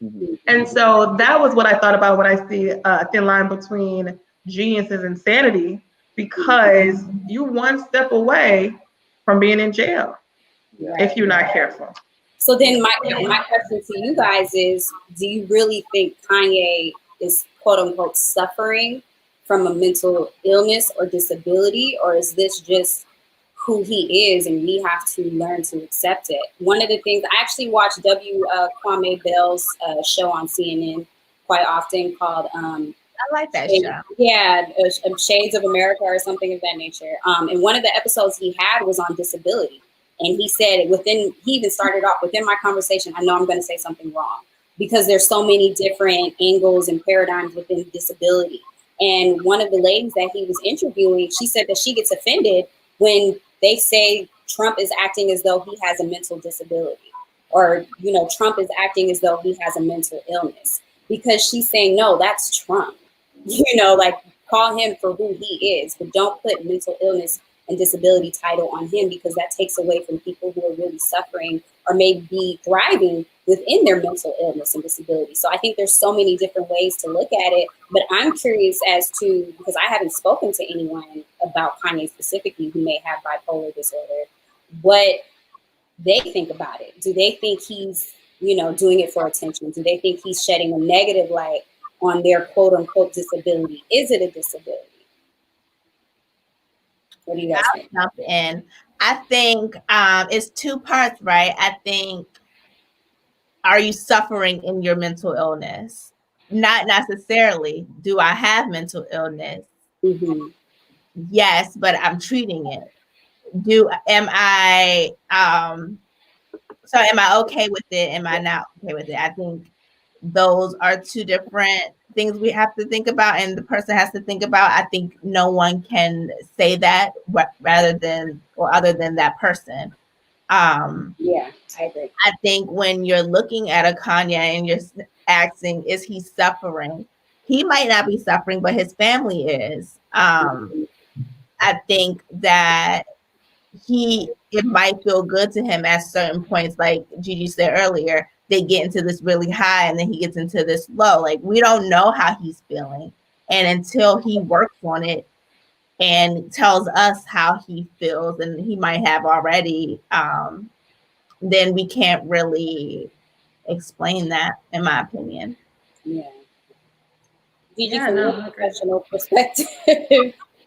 Mm-hmm. And so that was what I thought about when I see a thin line between genius and insanity, because you one step away from being in jail if you're not careful. So then my question to you guys is, do you really think Kanye is quote unquote suffering from a mental illness or disability, or is this just who he is and we have to learn to accept it? One of the things, I actually watch Kwame Bell's show on CNN quite often called I like that show. Yeah, Shades of America or something of that nature. And one of the episodes he had was on disability. And he said he even started off within my conversation, I know I'm going to say something wrong, because there's so many different angles and paradigms within disability. And one of the ladies that he was interviewing, she said that she gets offended when they say Trump is acting as though he has a mental disability, or, you know, Trump is acting as though he has a mental illness, because she's saying, no, that's Trump, you know, like call him for who he is, but don't put mental illness and disability title on him, because that takes away from people who are really suffering or may be thriving within their mental illness and disability. So I think there's so many different ways to look at it, but I'm curious as to, because I haven't spoken to anyone about Kanye specifically who may have bipolar disorder, what they think about it. Do they think he's, you know, doing it for attention? Do they think he's shedding a negative light on their quote unquote disability? Is it a disability? What do you guys think? I'll jump in. I think it's two parts, right? I think, are you suffering in your mental illness? Not necessarily do I have mental illness. Mm-hmm. yes, but I'm treating it. Am I okay with it? Am I not okay with it? I think those are two different things we have to think about, and the person has to think about. I think no one can say that rather than or other than that person. Yeah, I agree. I think when you're looking at a Kanye and you're asking, is he suffering? He might not be suffering, but his family is. I think that it might feel good to him at certain points, like Gigi said earlier. They get into this really high and then he gets into this low. Like, we don't know how he's feeling, and until he works on it and tells us how he feels, and he might have already, then we can't really explain that, in my opinion. Yeah. Gigi, Yeah, from no, your professional perspective,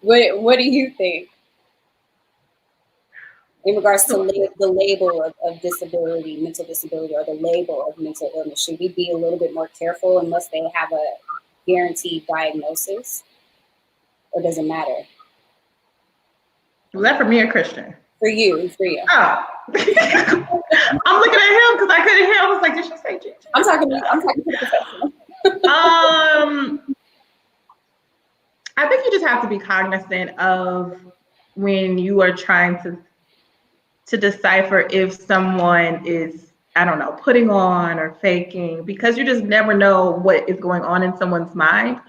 what do you think in regards to the label of disability, mental disability, or the label of mental illness? Should we be a little bit more careful unless they have a guaranteed diagnosis, or does it matter? Was that for me or Christian? For you, for you. Oh. I'm looking at him because I couldn't hear. I was like, did she say Gigi? I'm talking to the professional. I think you just have to be cognizant of when you are trying to decipher if someone is, I don't know, putting on or faking, because you just never know what is going on in someone's mind.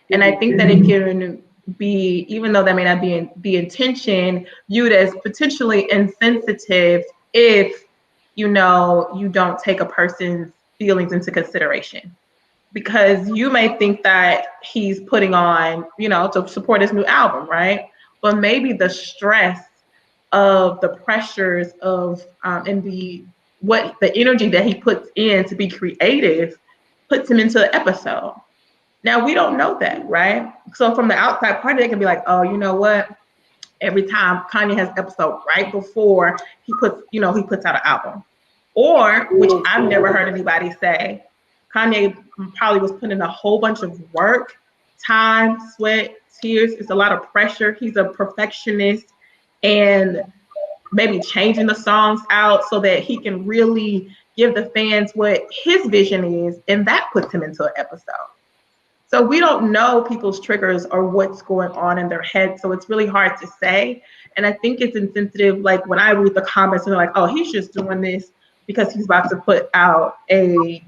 And I think that it can be, even though that may not be the intention, viewed as potentially insensitive if you don't take a person's feelings into consideration. Because you may think that he's putting on, to support his new album, right? But maybe the stress of the pressures of and the energy that he puts in to be creative puts him into an episode. Now we don't know that, right? So from the outside party, they can be like, oh, you know what? Every time Kanye has an episode right before he puts out an album. Or, which I've never heard anybody say, Kanye probably was putting a whole bunch of work, time, sweat, tears. It's a lot of pressure. He's a perfectionist, and maybe changing the songs out so that he can really give the fans what his vision is, and that puts him into an episode. So we don't know people's triggers or what's going on in their head. So it's really hard to say. And I think it's insensitive. Like when I read the comments and they're like, oh, he's just doing this because he's about to put out an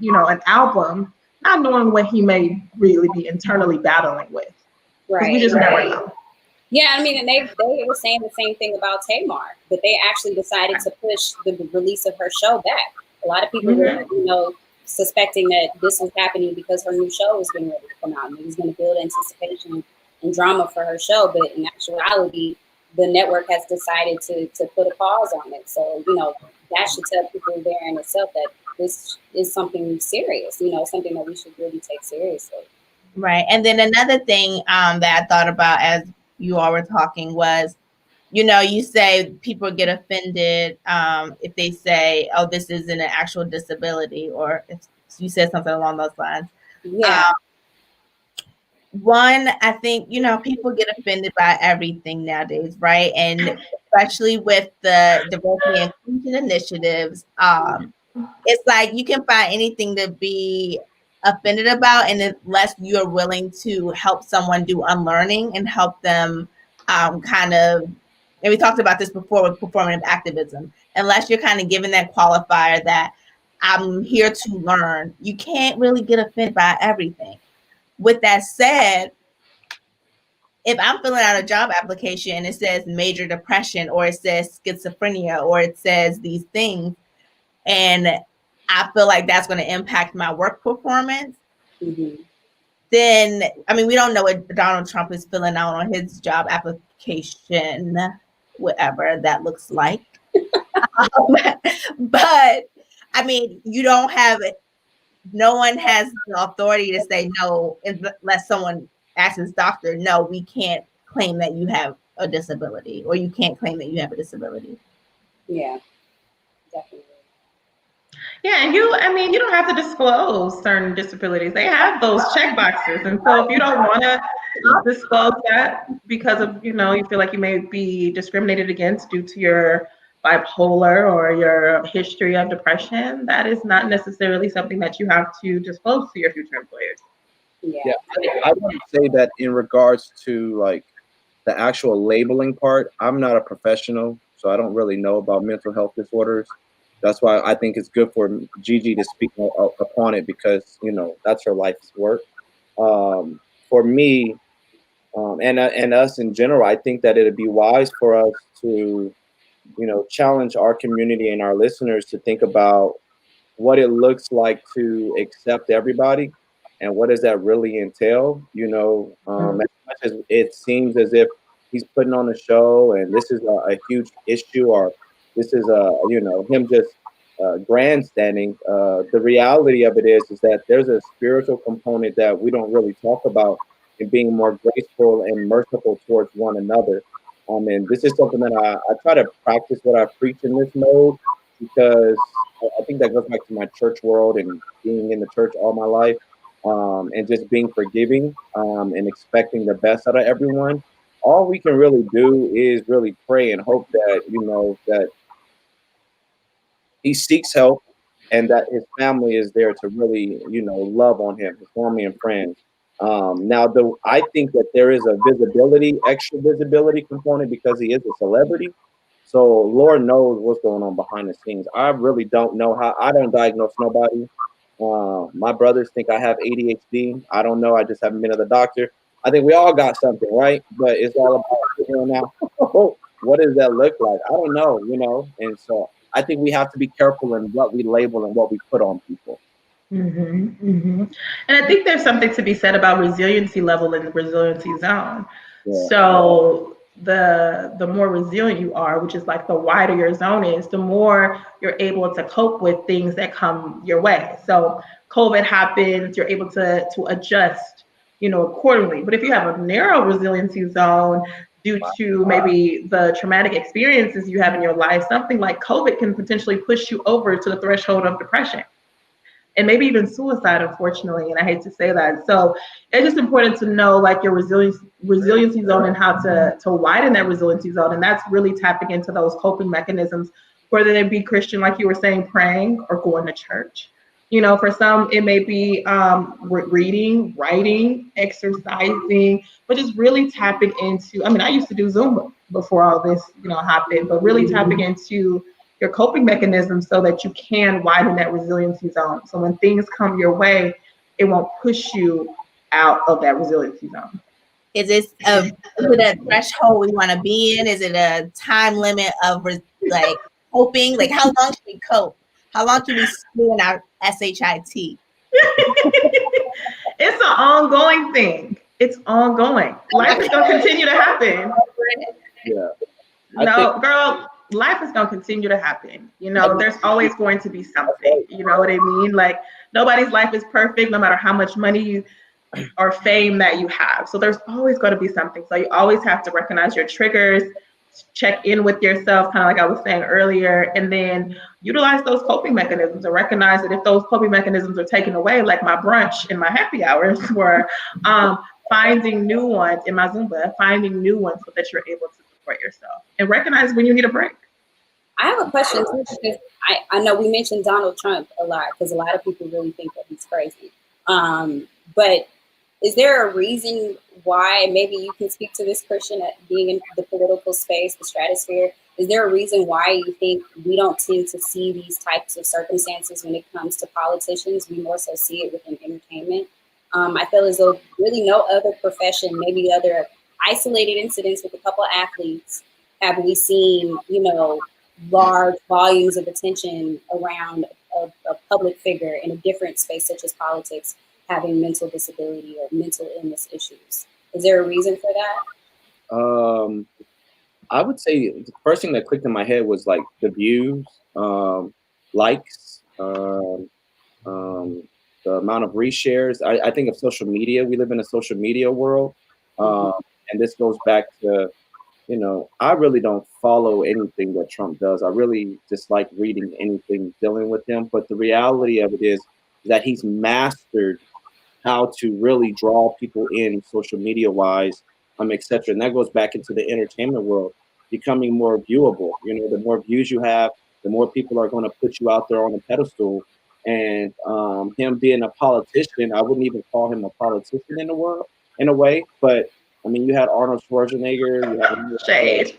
album, not knowing what he may really be internally battling with. Right. We just never know. Yeah, I mean, and they were saying the same thing about Tamar, but they actually decided to push the release of her show back. A lot of people were, suspecting that this was happening because her new show was getting ready to come out, and it was going to build anticipation and drama for her show. But in actuality, the network has decided to put a pause on it. So, that should tell people there in itself that this is something serious, something that we should really take seriously. Right. And then another thing that I thought about as you all were talking was, you say people get offended if they say, oh, this isn't an actual disability, or if you said something along those lines. Yeah. One, I think, people get offended by everything nowadays, right? And especially with the diversity and inclusion initiatives, it's like you can find anything to be offended about, and unless you're willing to help someone do unlearning and help them kind of, and we talked about this before with performative activism, unless you're kind of given that qualifier that I'm here to learn, you can't really get offended by everything. With that said, if I'm filling out a job application and it says major depression, or it says schizophrenia, or it says these things, and I feel like that's going to impact my work performance, then, I mean, we don't know what Donald Trump is filling out on his job application, whatever that looks like. But, I mean, no one has the authority to say no unless someone asks his doctor, no, we can't claim that you have a disability, or you can't claim that you have a disability. Yeah, definitely. Yeah, and you don't have to disclose certain disabilities. They have those check boxes. And so if you don't want to disclose that because of, you feel like you may be discriminated against due to your bipolar or your history of depression, that is not necessarily something that you have to disclose to your future employers. Yeah, I would say that in regards to like the actual labeling part, I'm not a professional, so I don't really know about mental health disorders. That's why I think it's good for Gigi to speak upon it because that's her life's work. For me, and us in general, I think that it'd be wise for us to challenge our community and our listeners to think about what it looks like to accept everybody and what does that really entail. As much as it seems as if he's putting on a show and this is a huge issue, or this is him just grandstanding, the reality of it is that there's a spiritual component that we don't really talk about in being more graceful and merciful towards one another. And this is something that I try to practice what I preach in this mode, because I think that goes back to my church world and being in the church all my life, and just being forgiving, and expecting the best out of everyone. All we can really do is really pray and hope that that he seeks help and that his family is there to really love on him, his family and friends. Now, I think that there is a extra visibility component because he is a celebrity. So Lord knows what's going on behind the scenes. I really don't know how. I don't diagnose nobody. My brothers think I have ADHD. I don't know. I just haven't been to the doctor. I think we all got something, right? But it's all about figuring out what does that look like. I don't know. And so I think we have to be careful in what we label and what we put on people. And I think there's something to be said about resiliency level in the resiliency zone. Yeah. So the more resilient you are, which is like the wider your zone is, the more you're able to cope with things that come your way. So COVID happens, you're able to adjust, accordingly. But if you have a narrow resiliency zone due to maybe the traumatic experiences you have in your life, something like COVID can potentially push you over to the threshold of depression and maybe even suicide, unfortunately. And I hate to say that. So it's just important to know like your resiliency zone and how to widen that resiliency zone. And that's really tapping into those coping mechanisms, whether they be Christian, like you were saying, praying or going to church. For some, it may be reading, writing, exercising, but just really tapping into, I used to do Zumba before all this, happened, but really tapping into your coping mechanisms so that you can widen that resiliency zone. So when things come your way, it won't push you out of that resiliency zone. Is it a threshold we want to be in? Is it a time limit of like coping? Like how long can we cope? How long can we stay in our SHIT? It's an ongoing thing. It's ongoing. Life is going to continue to happen. Yeah. Girl, life is going to continue to happen. There's always going to be something. You know what I mean? Like nobody's life is perfect, no matter how much money or fame that you have. So there's always going to be something. So you always have to recognize your triggers, check in with yourself, kind of like I was saying earlier, and then utilize those coping mechanisms and recognize that if those coping mechanisms are taken away, like my brunch and my happy hours were, finding new ones in my Zumba, finding new ones so that you're able to support yourself and recognize when you need a break. I have a question too, because I know we mentioned Donald Trump a lot because a lot of people really think that he's crazy. But is there a reason why, maybe you can speak to this, Christian, at being in the political space, the stratosphere, is there a reason why you think we don't tend to see these types of circumstances when it comes to politicians? We more so see it within entertainment. I feel as though really no other profession, maybe other isolated incidents with a couple of athletes, have we seen, large volumes of attention around a public figure in a different space such as politics having mental disability or mental illness issues. Is there a reason for that? I would say the first thing that clicked in my head was like the views, likes, the amount of reshares. I think of social media. We live in a social media world. And this goes back to, I really don't follow anything that Trump does. I really dislike reading anything dealing with him. But the reality of it is that he's mastered how to really draw people in social media wise, etc. And that goes back into the entertainment world, becoming more viewable. The more views you have, the more people are going to put you out there on a pedestal. And him being a politician, I wouldn't even call him a politician in the world in a way. But I mean, you had Arnold Schwarzenegger, you had Shade.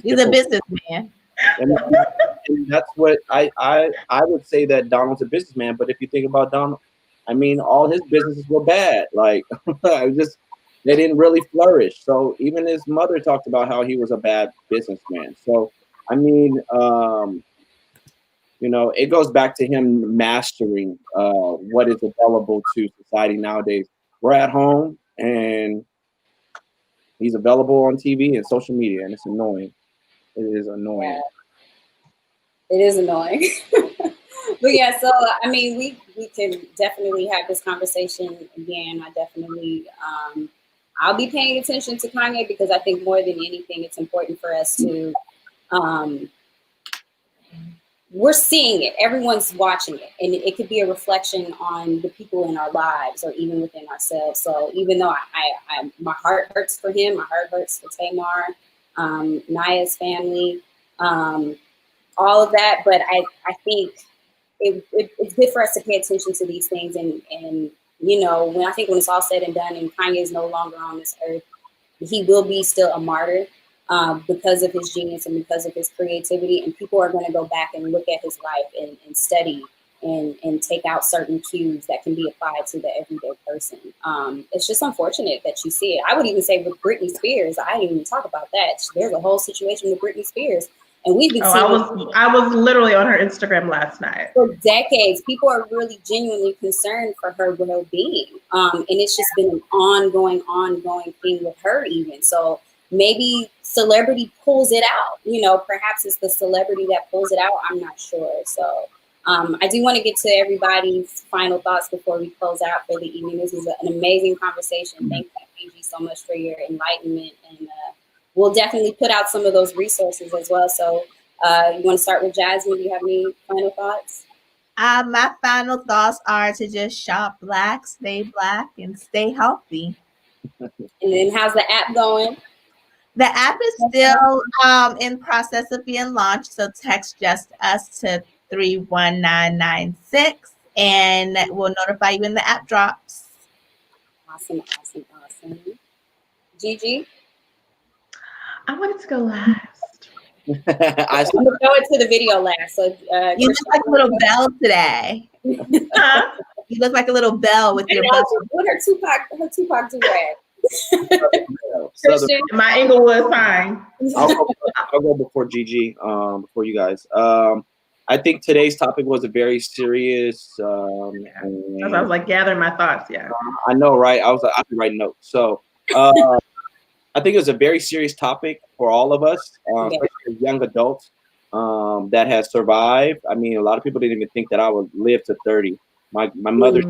He's a businessman. And that's what I would say, that Donald's a businessman. But if you think about Donald, I mean, all his businesses were bad. Like, they didn't really flourish. So even his mother talked about how he was a bad businessman. So I mean, it goes back to him mastering what is available to society nowadays. We're at home, and he's available on TV and social media, and it's annoying. It is annoying. Yeah. It is annoying. But yeah, so I mean, we can definitely have this conversation again. I definitely I'll be paying attention to Kanye, because I think more than anything, it's important for us to we're seeing it. Everyone's watching it, and it could be a reflection on the people in our lives, or even within ourselves. So even though I my heart hurts for him, my heart hurts for Tamar, Naya's family, all of that. But I think it's good for us to pay attention to these things, and when it's all said and done, and Kanye is no longer on this earth, he will be still a martyr. Because of his genius and because of his creativity, and people are going to go back and look at his life and study and take out certain cues that can be applied to the everyday person. It's just unfortunate that you see it. I would even say with Britney Spears, I didn't even talk about that. There's a whole situation with Britney Spears, and we've been seeing I was literally on her Instagram last night. For decades, people are really genuinely concerned for her well-being, and it's just been an ongoing thing with her even. So maybe celebrity pulls it out. Perhaps it's the celebrity that pulls it out. I'm not sure. So I do want to get to everybody's final thoughts before we close out for the evening. This is an amazing conversation. Thank you, Angie, so much for your enlightenment. And we'll definitely put out some of those resources as well. So you want to start with Jasmine? Do you have any final thoughts? My final thoughts are to just shop black, stay black, and stay healthy. And then how's the app going? The app is still in process of being launched, so text just us to 31996, and we'll notify you when the app drops. Awesome. Gigi? I wanted to go last. I'm going to go into the video last. So you look like a little bell today. You look like a little bell with your bell. With her Tupac do-rag. My Inglewood sign. I'll go before Gigi, before you guys. I think today's topic was a very serious. I was like gathering my thoughts. Yeah, I know, right? I've been writing notes. So I think it was a very serious topic for all of us, especially young adults that has survived. I mean, a lot of people didn't even think that I would live to 30. My mother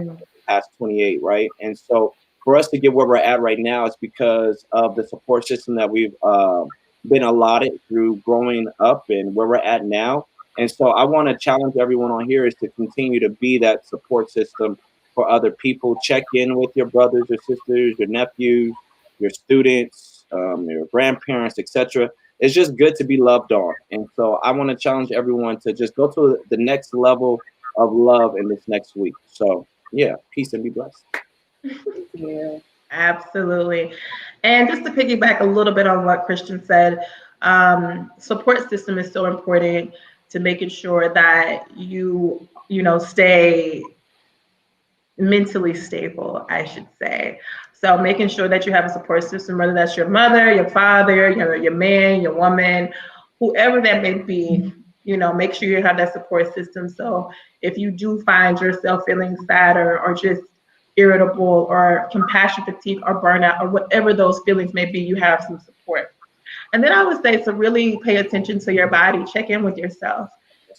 passed 28, right? And so for us to get where we're at right now, it's because of the support system that we've been allotted through growing up and where we're at now. And so I want to challenge everyone on here is to continue to be that support system for other people. Check in with your brothers, your sisters, your nephews, your students, your grandparents, etc. It's just good to be loved on. And so I want to challenge everyone to just go to the next level of love in this next week. So yeah, peace and be blessed. Yeah, absolutely. And just to piggyback a little bit on what Christian said, support system is so important to making sure that you stay mentally stable, I should say. So making sure that you have a support system, whether that's your mother, your father, your man, your woman, whoever that may be, make sure you have that support system. So if you do find yourself feeling sad or just irritable or compassion fatigue or burnout or whatever those feelings may be, you have some support. And then I would say to really pay attention to your body, check in with yourself.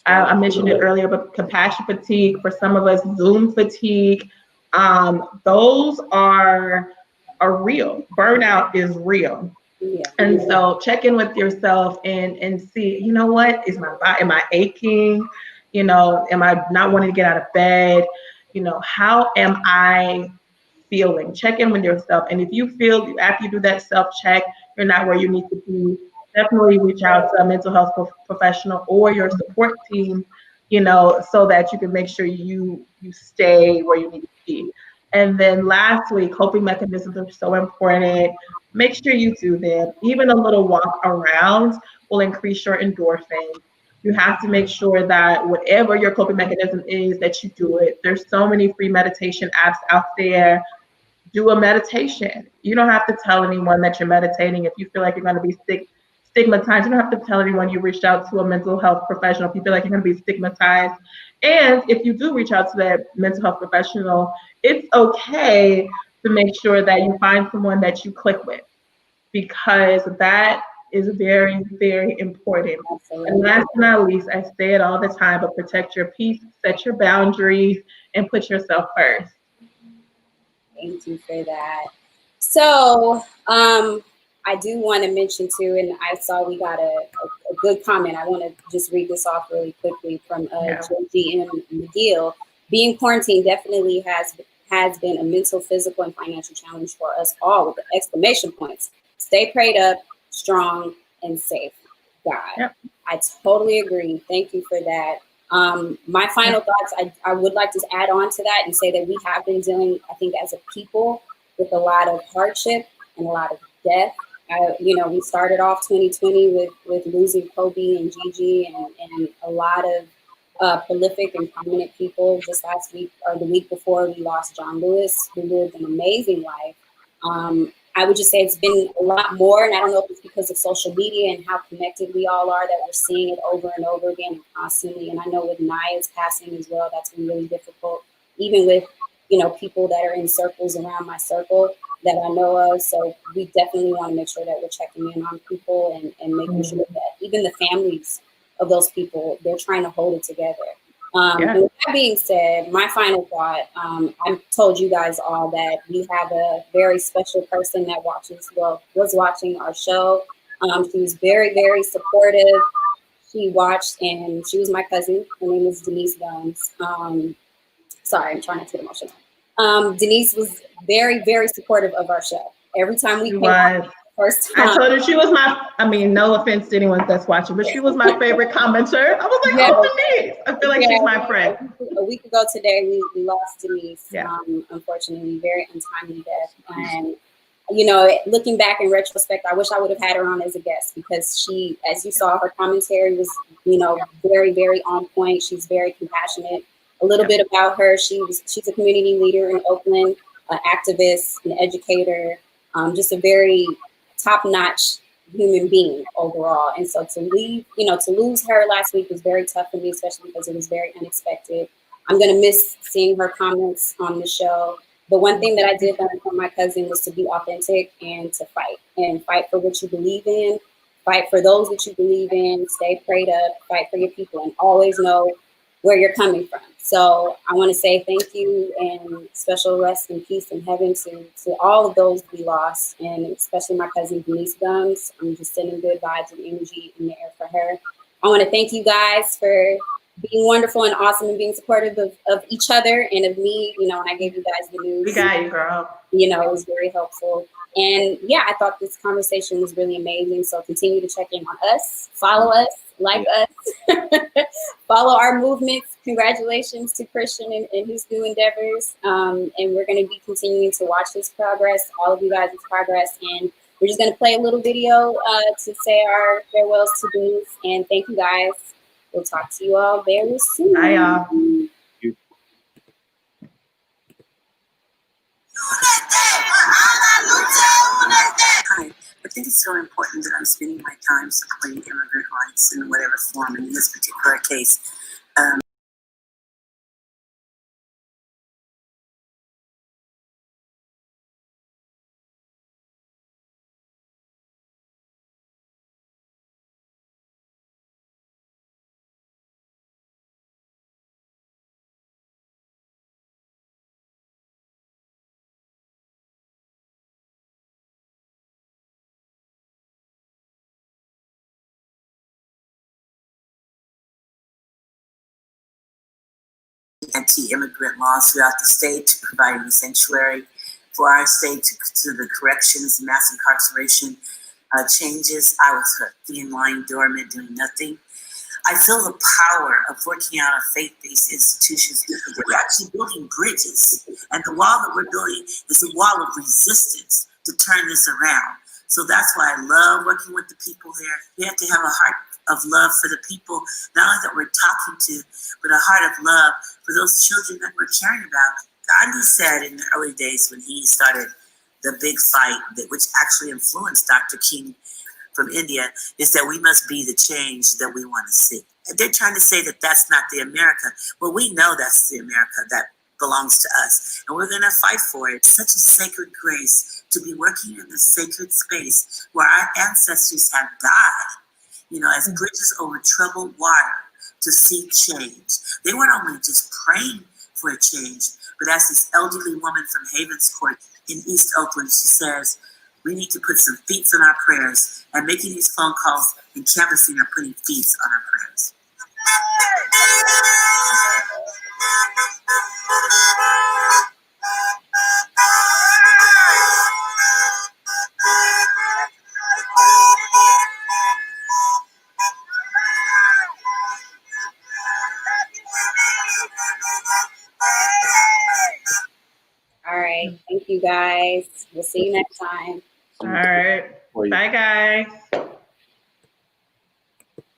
I mentioned it earlier, but compassion fatigue, for some of us, Zoom fatigue, those are are real. Burnout is real. Yeah. And so check in with yourself and see, you know what, is my body, am I aching? You know, am I not wanting to get out of bed? You know, how am I feeling? Check in with yourself. And if you feel after you do that self-check, you're not where you need to be, definitely reach out to a mental health professional or your support team, you know, so that you can make sure you stay where you need to be. And then lastly, coping mechanisms are so important. Make sure you do them. Even a little walk around will increase your endorphins. You have to make sure that whatever your coping mechanism is, that you do it. There's so many free meditation apps out there. Do a meditation. You don't have to tell anyone that you're meditating. If you feel like you're going to be stigmatized, you don't have to tell anyone you reached out to a mental health professional if you feel like you're going to be stigmatized. And if you do reach out to that mental health professional, it's okay to make sure that you find someone that you click with, because that is very, very important. Absolutely. And last but not least, I say it all the time, but protect your peace, set your boundaries, and put yourself first. Thank you for that. So, I do want to mention too, and I saw we got a good comment. I want to just read this off really quickly from JGM McGill. Being quarantined definitely has been a mental, physical, and financial challenge for us all, with the exclamation points. Stay prayed up, strong, and safe, God. Yep. I totally agree. Thank you for that. My final thoughts, I would like to add on to that and say that we have been dealing, I think, as a people with a lot of hardship and a lot of death. You know, we started off 2020 with losing Kobe and Gigi and a lot of prolific and prominent people. Just last week or the week before, we lost John Lewis, who lived an amazing life. I would just say it's been a lot more, and I don't know if it's because of social media and how connected we all are that we're seeing it over and over again and constantly. And I know with Naya's passing as well, that's been really difficult, even with, you know, people that are in circles around my circle that I know of. So we definitely want to make sure that we're checking in on people and making sure that even the families of those people, they're trying to hold it together. With that being said, my final thought, I told you guys all that we have a very special person that was watching our show. She was very, very supportive. She watched, and she was my cousin. Her name is Denise Guns. Sorry, I'm trying not to get emotional. Denise was very, very supportive of our show. Every time we came out, first time. I told her she was no offense to anyone that's watching, but she was my favorite commenter. I was like, oh, Denise. I feel like she's my friend. A week ago today, we lost Denise, unfortunately, very untimely death. And, you know, looking back in retrospect, I wish I would have had her on as a guest, because she, as you saw, her commentary was, you know, very, very on point. She's very compassionate. A little bit about her, she's a community leader in Oakland, an activist, an educator, just a very top-notch human being overall. And so to lose her last week was very tough for me, especially because it was very unexpected. I'm going to miss seeing her comments on the show. But one thing that I did learn from my cousin was to be authentic and to fight for what you believe in, fight for those that you believe in, stay prayed up, fight for your people, and always know where you're coming from. So I want to say thank you and special rest and peace in heaven to all of those we lost, and especially my cousin Denise Gums. I'm just sending good vibes and energy in the air for her. I want to thank you guys for being wonderful and awesome and being supportive of each other and of me. You know, when I gave you guys the news, we got you, girl. You know, it was very helpful. And yeah, I thought this conversation was really amazing. So continue to check in on us, follow us, like us, follow our movements. Congratulations to Christian and his new endeavors. And we're going to be continuing to watch his progress, all of you guys' progress. And we're just going to play a little video to say our farewells to Denise. And thank you guys. We'll talk to you all very soon. Bye, y'all. Hi. I think it's so important that I'm spending my time supporting immigrant rights in whatever form. And in this particular case, anti-immigrant laws throughout the state, providing a sanctuary for our state to the corrections and mass incarceration changes. I was being lying dormant, doing nothing. I feel the power of working out of faith-based institutions. We're actually building bridges, and the wall that we're building is a wall of resistance to turn this around. So that's why I love working with the people here. We have to have a heart of love for the people, not only that we're talking to, but a heart of love for those children that we're caring about. Gandhi said in the early days when he started the big fight, which actually influenced Dr. King from India, is that we must be the change that we want to see. And they're trying to say that that's not the America. Well, we know that's the America that belongs to us, and we're going to fight for it. It's such a sacred grace to be working in this sacred space where our ancestors have died, as bridges over troubled water to seek change. They weren't only just praying for a change, but as this elderly woman from Havens Court in East Oakland, she says, we need to put some feet on our prayers, and making these phone calls and canvassing are putting feet on our prayers. All right. Thank you guys. We'll see you next time. All right. Bye, guys.